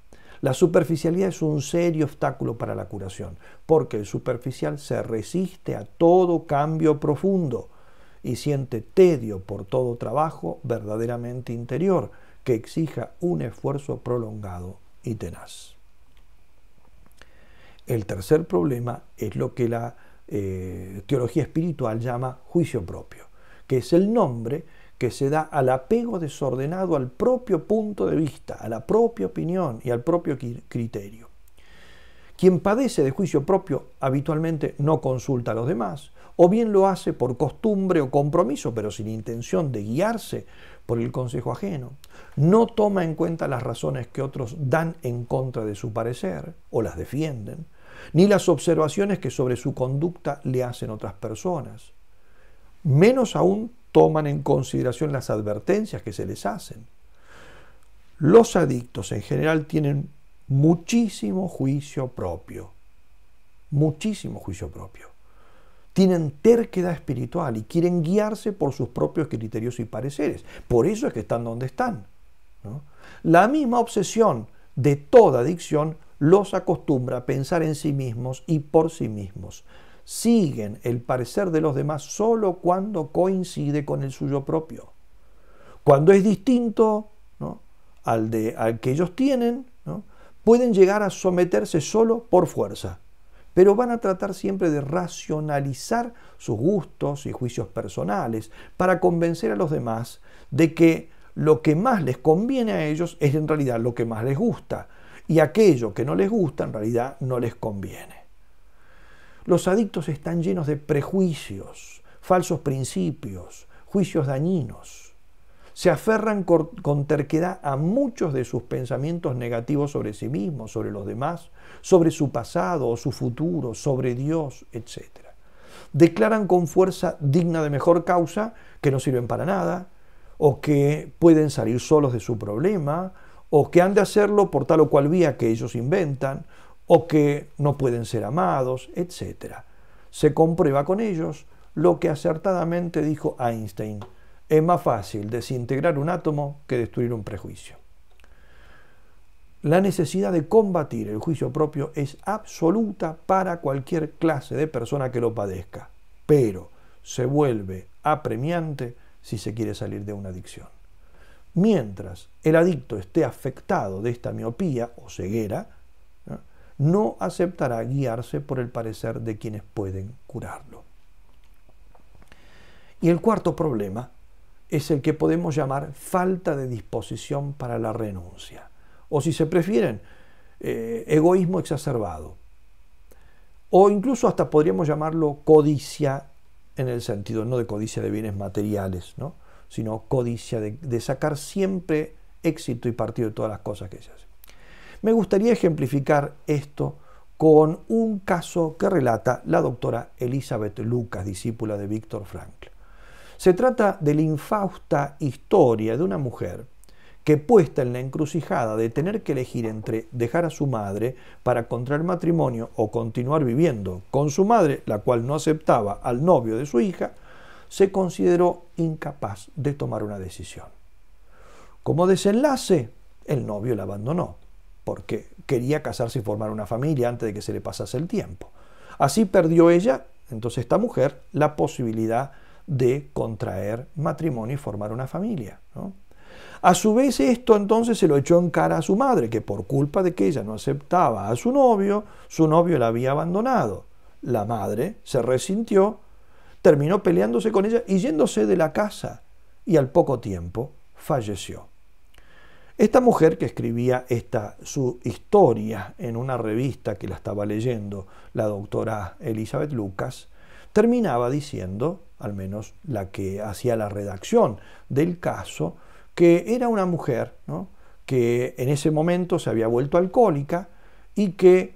La superficialidad es un serio obstáculo para la curación, porque el superficial se resiste a todo cambio profundo y siente tedio por todo trabajo verdaderamente interior que exija un esfuerzo prolongado y tenaz. El tercer problema es lo que la teología espiritual llama juicio propio, que es el nombre que se da al apego desordenado al propio punto de vista, a la propia opinión y al propio criterio. Quien padece de juicio propio habitualmente no consulta a los demás, o bien lo hace por costumbre o compromiso, pero sin intención de guiarse por el consejo ajeno. No toma en cuenta las razones que otros dan en contra de su parecer o las defienden, ni las observaciones que sobre su conducta le hacen otras personas. Menos aún toman en consideración las advertencias que se les hacen. Los adictos en general tienen muchísimo juicio propio. Muchísimo juicio propio. Tienen terquedad espiritual y quieren guiarse por sus propios criterios y pareceres. Por eso es que están donde están, ¿no? La misma obsesión de toda adicción los acostumbra a pensar en sí mismos y por sí mismos. Siguen el parecer de los demás solo cuando coincide con el suyo propio. Cuando es distinto, ¿no?, al que ellos tienen, ¿no?, pueden llegar a someterse solo por fuerza, pero van a tratar siempre de racionalizar sus gustos y juicios personales para convencer a los demás de que lo que más les conviene a ellos es en realidad lo que más les gusta, y aquello que no les gusta en realidad no les conviene. Los adictos están llenos de prejuicios, falsos principios, juicios dañinos. Se aferran con terquedad a muchos de sus pensamientos negativos sobre sí mismos, sobre los demás, sobre su pasado o su futuro, sobre Dios, etc. Declaran con fuerza digna de mejor causa que no sirven para nada, o que pueden salir solos de su problema, o que han de hacerlo por tal o cual vía que ellos inventan, o que no pueden ser amados, etc. Se comprueba con ellos lo que acertadamente dijo Einstein: es más fácil desintegrar un átomo que destruir un prejuicio. La necesidad de combatir el juicio propio es absoluta para cualquier clase de persona que lo padezca, pero se vuelve apremiante si se quiere salir de una adicción. Mientras el adicto esté afectado de esta miopía o ceguera, no aceptará guiarse por el parecer de quienes pueden curarlo. Y el cuarto problema es el que podemos llamar falta de disposición para la renuncia, o si se prefieren, egoísmo exacerbado, o incluso hasta podríamos llamarlo codicia, en el sentido no de codicia de bienes materiales, ¿no?, sino codicia de sacar siempre éxito y partido de todas las cosas que se hacen. Me gustaría ejemplificar esto con un caso que relata la doctora Elizabeth Lucas, discípula de Viktor Frankl. Se trata de la infausta historia de una mujer que, puesta en la encrucijada de tener que elegir entre dejar a su madre para contraer matrimonio o continuar viviendo con su madre, la cual no aceptaba al novio de su hija, se consideró incapaz de tomar una decisión. Como desenlace, el novio la abandonó, porque quería casarse y formar una familia antes de que se le pasase el tiempo. Así perdió ella, entonces esta mujer, la posibilidad de contraer matrimonio y formar una familia, ¿no? A su vez esto entonces se lo echó en cara a su madre, que por culpa de que ella no aceptaba a su novio la había abandonado. La madre se resintió, terminó peleándose con ella y yéndose de la casa, y al poco tiempo falleció. Esta mujer, que escribía su historia en una revista que la estaba leyendo la doctora Elizabeth Lucas, terminaba diciendo, al menos la que hacía la redacción del caso, que era una mujer, ¿no?, que en ese momento se había vuelto alcohólica y que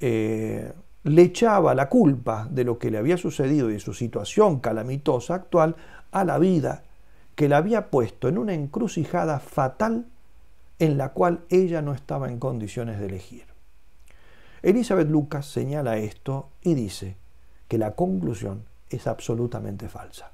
le echaba la culpa de lo que le había sucedido y de su situación calamitosa actual a la vida, que la había puesto en una encrucijada fatal en la cual ella no estaba en condiciones de elegir. Elizabeth Lucas señala esto y dice que la conclusión es absolutamente falsa.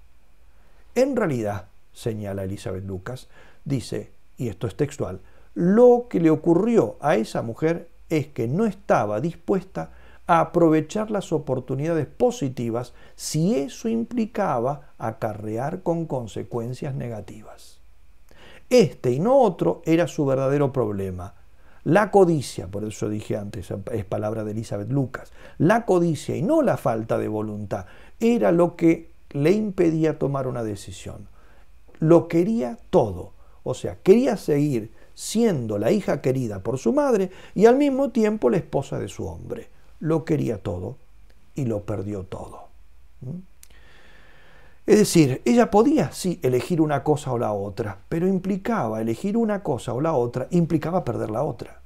En realidad, señala Elizabeth Lucas, dice, y esto es textual, lo que le ocurrió a esa mujer es que no estaba dispuesta a aprovechar las oportunidades positivas si eso implicaba acarrear con consecuencias negativas. Este y no otro era su verdadero problema. La codicia, por eso dije antes, es palabra de Elizabeth Lucas, la codicia y no la falta de voluntad era lo que le impedía tomar una decisión. Lo quería todo, o sea, quería seguir siendo la hija querida por su madre y al mismo tiempo la esposa de su hombre. Lo quería todo y lo perdió todo. Es decir, ella podía, sí, elegir una cosa o la otra, pero implicaba elegir una cosa o la otra, implicaba perder la otra.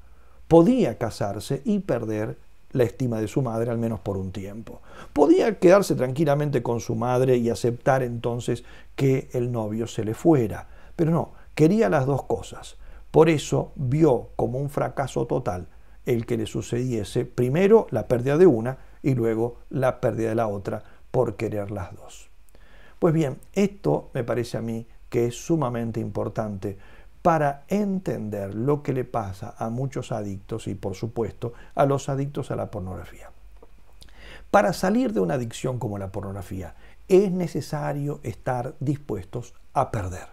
Podía casarse y perder la estima de su madre, al menos por un tiempo. Podía quedarse tranquilamente con su madre y aceptar entonces que el novio se le fuera, pero no, quería las dos cosas. Por eso vio como un fracaso total el que le sucediese primero la pérdida de una y luego la pérdida de la otra por querer las dos. Pues bien, esto me parece a mí que es sumamente importante para entender lo que le pasa a muchos adictos y, por supuesto, a los adictos a la pornografía. Para salir de una adicción como la pornografía, es necesario estar dispuestos a perder.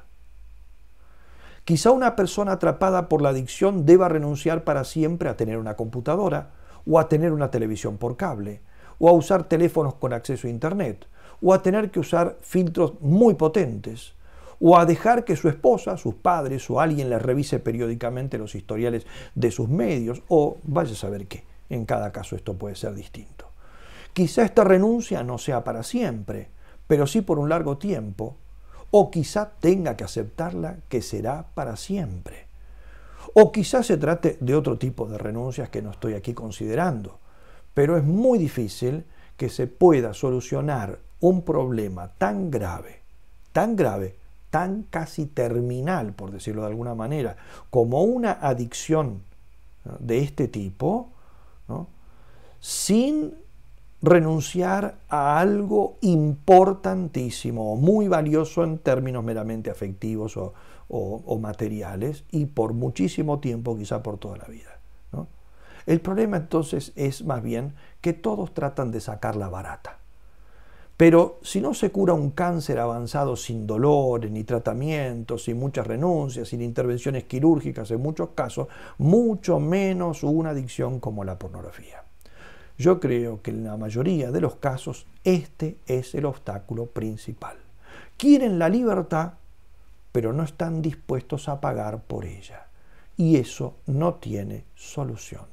Quizá una persona atrapada por la adicción deba renunciar para siempre a tener una computadora, o a tener una televisión por cable, o a usar teléfonos con acceso a Internet, o a tener que usar filtros muy potentes, o a dejar que su esposa, sus padres o alguien les revise periódicamente los historiales de sus medios, o vaya a saber qué. En cada caso esto puede ser distinto. Quizá esta renuncia no sea para siempre, pero sí por un largo tiempo, o quizá tenga que aceptarla que será para siempre. O quizá se trate de otro tipo de renuncias que no estoy aquí considerando, pero es muy difícil que se pueda solucionar un problema tan grave, tan casi terminal, por decirlo de alguna manera, como una adicción, ¿no?, de este tipo, ¿no?, sin renunciar a algo importantísimo, muy valioso en términos meramente afectivos o materiales, y por muchísimo tiempo, quizá por toda la vida, ¿no? El problema entonces es más bien que todos tratan de sacar la barata. Pero si no se cura un cáncer avanzado sin dolores, ni tratamientos, sin muchas renuncias, sin intervenciones quirúrgicas en muchos casos, mucho menos una adicción como la pornografía. Yo creo que en la mayoría de los casos este es el obstáculo principal. Quieren la libertad, pero no están dispuestos a pagar por ella. Y eso no tiene solución.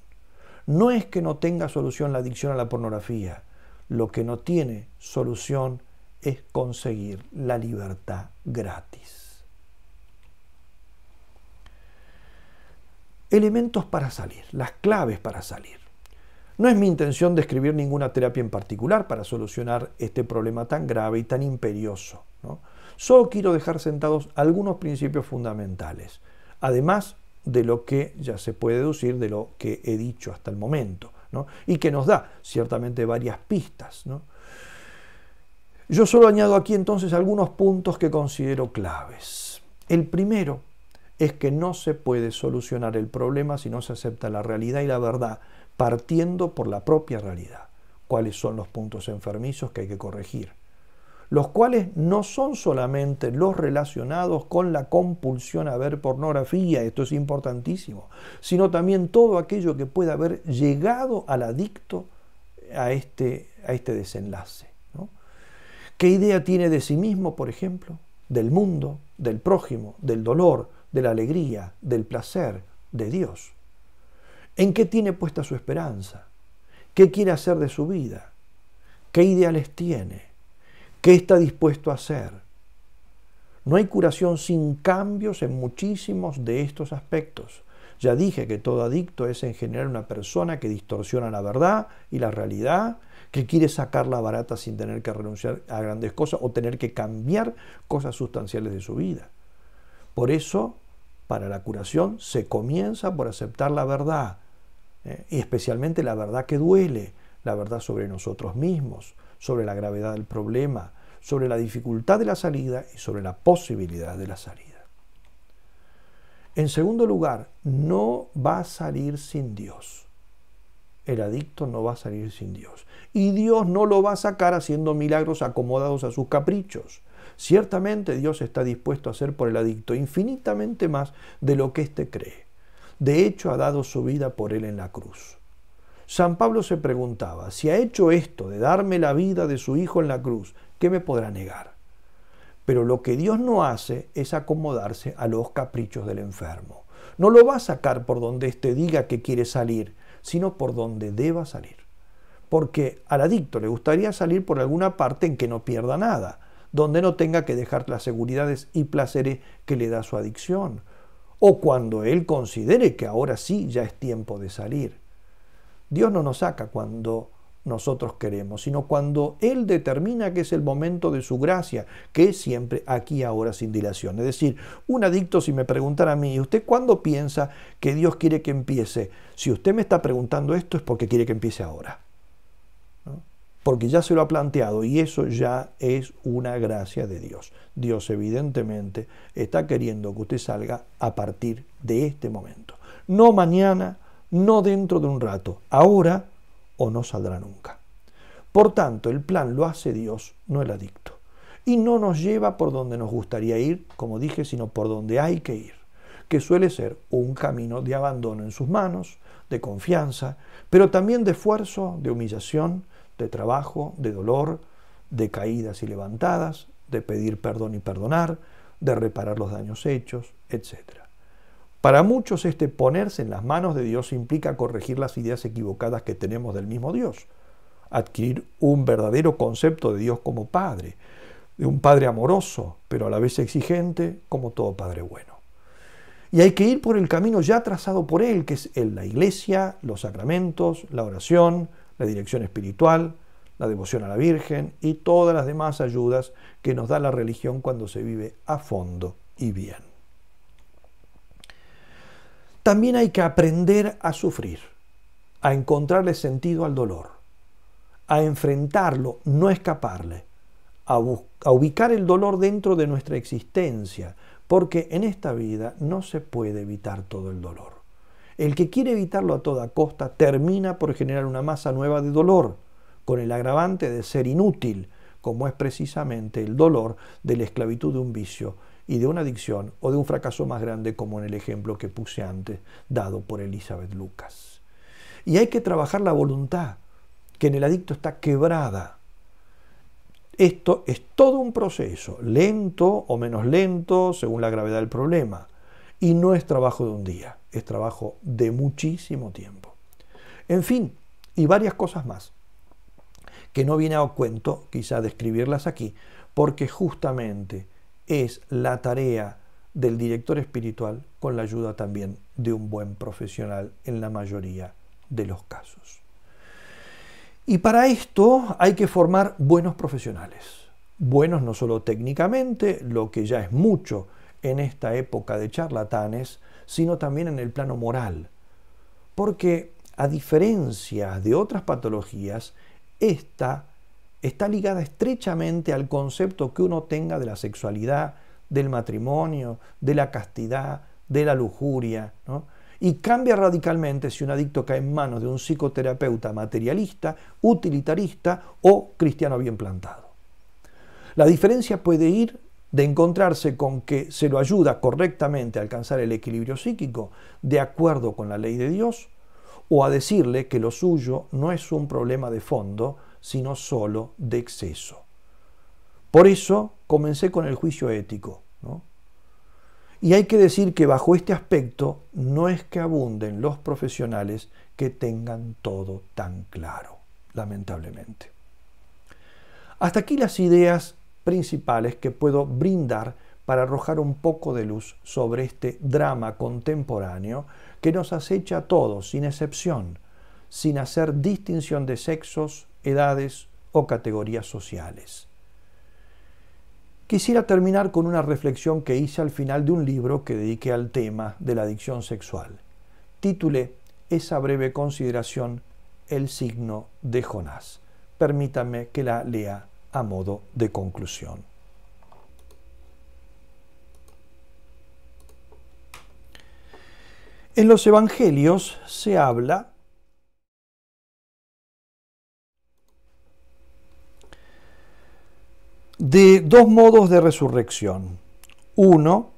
No es que no tenga solución la adicción a la pornografía. Lo que no tiene solución es conseguir la libertad gratis. Elementos para salir, las claves para salir. No es mi intención describir ninguna terapia en particular para solucionar este problema tan grave y tan imperioso, ¿no? Solo quiero dejar sentados algunos principios fundamentales, además de lo que ya se puede deducir de lo que he dicho hasta el momento, ¿no?, y que nos da ciertamente varias pistas, ¿no? Yo solo añado aquí entonces algunos puntos que considero claves. El primero es que no se puede solucionar el problema si no se acepta la realidad y la verdad, partiendo por la propia realidad. ¿Cuáles son los puntos enfermizos que hay que corregir? Los cuales no son solamente los relacionados con la compulsión a ver pornografía, esto es importantísimo, sino también todo aquello que pueda haber llegado al adicto a este desenlace, ¿no? ¿Qué idea tiene de sí mismo, por ejemplo? Del mundo, del prójimo, del dolor, de la alegría, del placer, de Dios. ¿En qué tiene puesta su esperanza? ¿Qué quiere hacer de su vida? ¿Qué ideales tiene? ¿Qué está dispuesto a hacer? No hay curación sin cambios en muchísimos de estos aspectos. Ya dije que todo adicto es en general una persona que distorsiona la verdad y la realidad, que quiere sacarla barata sin tener que renunciar a grandes cosas o tener que cambiar cosas sustanciales de su vida. Por eso, para la curación se comienza por aceptar la verdad, y especialmente la verdad que duele, la verdad sobre nosotros mismos, sobre la gravedad del problema, sobre la dificultad de la salida y sobre la posibilidad de la salida. En segundo lugar, no va a salir sin Dios. El adicto no va a salir sin Dios. Y Dios no lo va a sacar haciendo milagros acomodados a sus caprichos. Ciertamente Dios está dispuesto a hacer por el adicto infinitamente más de lo que éste cree. De hecho, ha dado su vida por él en la cruz. San Pablo se preguntaba, si ha hecho esto de darme la vida de su Hijo en la cruz, ¿qué me podrá negar? Pero lo que Dios no hace es acomodarse a los caprichos del enfermo. no lo va a sacar por donde éste diga que quiere salir, sino por donde deba salir. Porque al adicto le gustaría salir por alguna parte en que no pierda nada, donde no tenga que dejar las seguridades y placeres que le da su adicción, o cuando él considere que ahora sí ya es tiempo de salir. Dios no nos saca cuando nosotros queremos, sino cuando Él determina que es el momento de su gracia, que es siempre aquí, ahora, sin dilación. Es decir, un adicto, si me preguntara a mí, ¿usted cuándo piensa que Dios quiere que empiece? Si usted me está preguntando esto es porque quiere que empiece ahora, ¿no? Porque ya se lo ha planteado y eso ya es una gracia de Dios. Dios evidentemente está queriendo que usted salga a partir de este momento. No mañana, no dentro de un rato, ahora o no saldrá nunca. Por tanto, el plan lo hace Dios, no el adicto. Y no nos lleva por donde nos gustaría ir, como dije, sino por donde hay que ir, que suele ser un camino de abandono en sus manos, de confianza, pero también de esfuerzo, de humillación, de trabajo, de dolor, de caídas y levantadas, de pedir perdón y perdonar, de reparar los daños hechos, etc. Para muchos este ponerse en las manos de Dios implica corregir las ideas equivocadas que tenemos del mismo Dios, adquirir un verdadero concepto de Dios como Padre, de un Padre amoroso, pero a la vez exigente, como todo Padre bueno. Y hay que ir por el camino ya trazado por Él, que es la iglesia, los sacramentos, la oración, la dirección espiritual, la devoción a la Virgen y todas las demás ayudas que nos da la religión cuando se vive a fondo y bien. También hay que aprender a sufrir, a encontrarle sentido al dolor, a enfrentarlo, no escaparle, a ubicar el dolor dentro de nuestra existencia, porque en esta vida no se puede evitar todo el dolor. El que quiere evitarlo a toda costa termina por generar una masa nueva de dolor, con el agravante de ser inútil, como es precisamente el dolor de la esclavitud de un vicio y de una adicción o de un fracaso más grande como en el ejemplo que puse antes, dado por Elizabeth Lucas. Y hay que trabajar la voluntad, que en el adicto está quebrada. Esto es todo un proceso, lento o menos lento según la gravedad del problema. Y no es trabajo de un día, es trabajo de muchísimo tiempo. En fin, y varias cosas más, que no viene a cuento quizá describirlas aquí, porque justamente es la tarea del director espiritual con la ayuda también de un buen profesional en la mayoría de los casos. Y para esto hay que formar buenos profesionales, buenos no solo técnicamente, lo que ya es mucho en esta época de charlatanes, sino también en el plano moral, porque a diferencia de otras patologías, esta está ligada estrechamente al concepto que uno tenga de la sexualidad, del matrimonio, de la castidad, de la lujuria, ¿no? Y cambia radicalmente si un adicto cae en manos de un psicoterapeuta materialista, utilitarista o cristiano bien plantado. La diferencia puede ir de encontrarse con que se lo ayuda correctamente a alcanzar el equilibrio psíquico de acuerdo con la ley de Dios, o a decirle que lo suyo no es un problema de fondo, sino solo de exceso. Por eso comencé con el juicio ético, ¿no? Y hay que decir que bajo este aspecto no es que abunden los profesionales que tengan todo tan claro, lamentablemente. Hasta aquí las ideas principales que puedo brindar para arrojar un poco de luz sobre este drama contemporáneo que nos acecha a todos, sin excepción, sin hacer distinción de sexos, edades o categorías sociales. Quisiera terminar con una reflexión que hice al final de un libro que dediqué al tema de la adicción sexual. Titulé esa breve consideración El signo de Jonás. Permítanme que la lea a modo de conclusión. En los evangelios se habla de dos modos de resurrección. Uno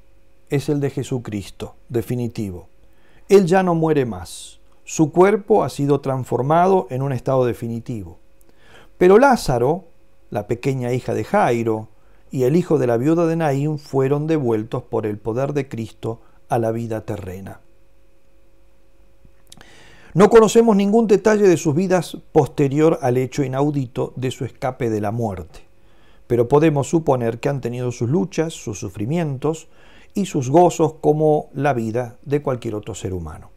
es el de Jesucristo, definitivo. Él ya no muere más. Su cuerpo ha sido transformado en un estado definitivo. Pero Lázaro, la pequeña hija de Jairo, y el hijo de la viuda de Naín fueron devueltos por el poder de Cristo a la vida terrena. No conocemos ningún detalle de sus vidas posterior al hecho inaudito de su escape de la muerte, pero podemos suponer que han tenido sus luchas, sus sufrimientos y sus gozos como la vida de cualquier otro ser humano.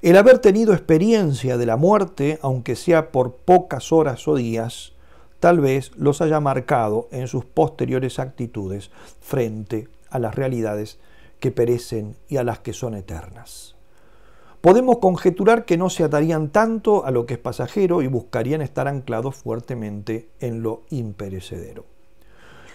El haber tenido experiencia de la muerte, aunque sea por pocas horas o días, tal vez los haya marcado en sus posteriores actitudes frente a las realidades que perecen y a las que son eternas. Podemos conjeturar que no se atarían tanto a lo que es pasajero y buscarían estar anclados fuertemente en lo imperecedero.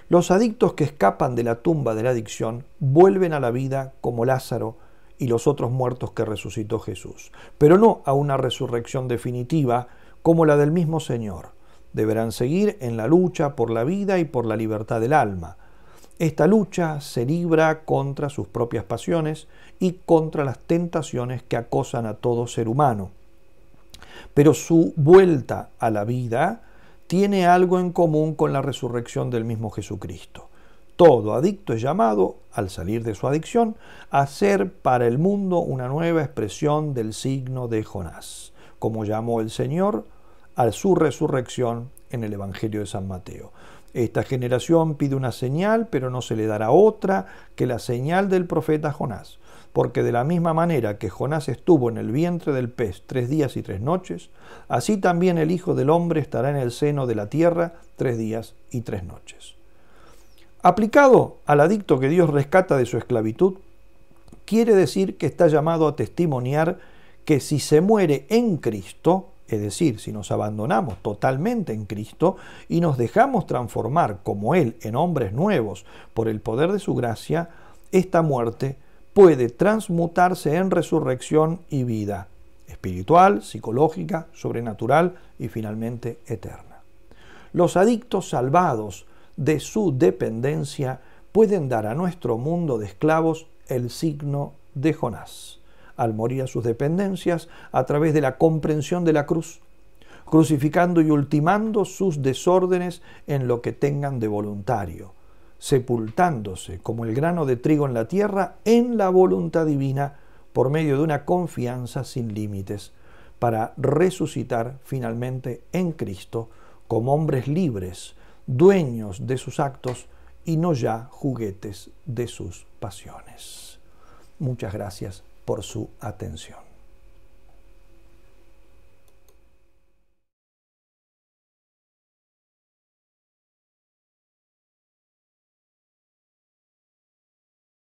Los adictos que escapan de la tumba de la adicción vuelven a la vida como Lázaro y los otros muertos que resucitó Jesús, pero no a una resurrección definitiva como la del mismo Señor. Deberán seguir en la lucha por la vida y por la libertad del alma. Esta lucha se libra contra sus propias pasiones y contra las tentaciones que acosan a todo ser humano. Pero su vuelta a la vida tiene algo en común con la resurrección del mismo Jesucristo. Todo adicto es llamado, al salir de su adicción, a ser para el mundo una nueva expresión del signo de Jonás, como llamó el Señor a su resurrección en el Evangelio de San Mateo. Esta generación pide una señal, pero no se le dará otra que la señal del profeta Jonás, porque de la misma manera que Jonás estuvo en el vientre del pez 3 días y 3 noches, así también el Hijo del Hombre estará en el seno de la tierra 3 días y 3 noches. Aplicado al adicto que Dios rescata de su esclavitud, quiere decir que está llamado a testimoniar que si se muere en Cristo, es decir, si nos abandonamos totalmente en Cristo y nos dejamos transformar como Él en hombres nuevos por el poder de su gracia, esta muerte puede transmutarse en resurrección y vida espiritual, psicológica, sobrenatural y finalmente eterna. Los adictos salvados de su dependencia pueden dar a nuestro mundo de esclavos el signo de Jonás, al morir a sus dependencias a través de la comprensión de la cruz, crucificando y ultimando sus desórdenes en lo que tengan de voluntario, sepultándose como el grano de trigo en la tierra en la voluntad divina por medio de una confianza sin límites, para resucitar finalmente en Cristo como hombres libres, dueños de sus actos y no ya juguetes de sus pasiones. Muchas gracias por su atención.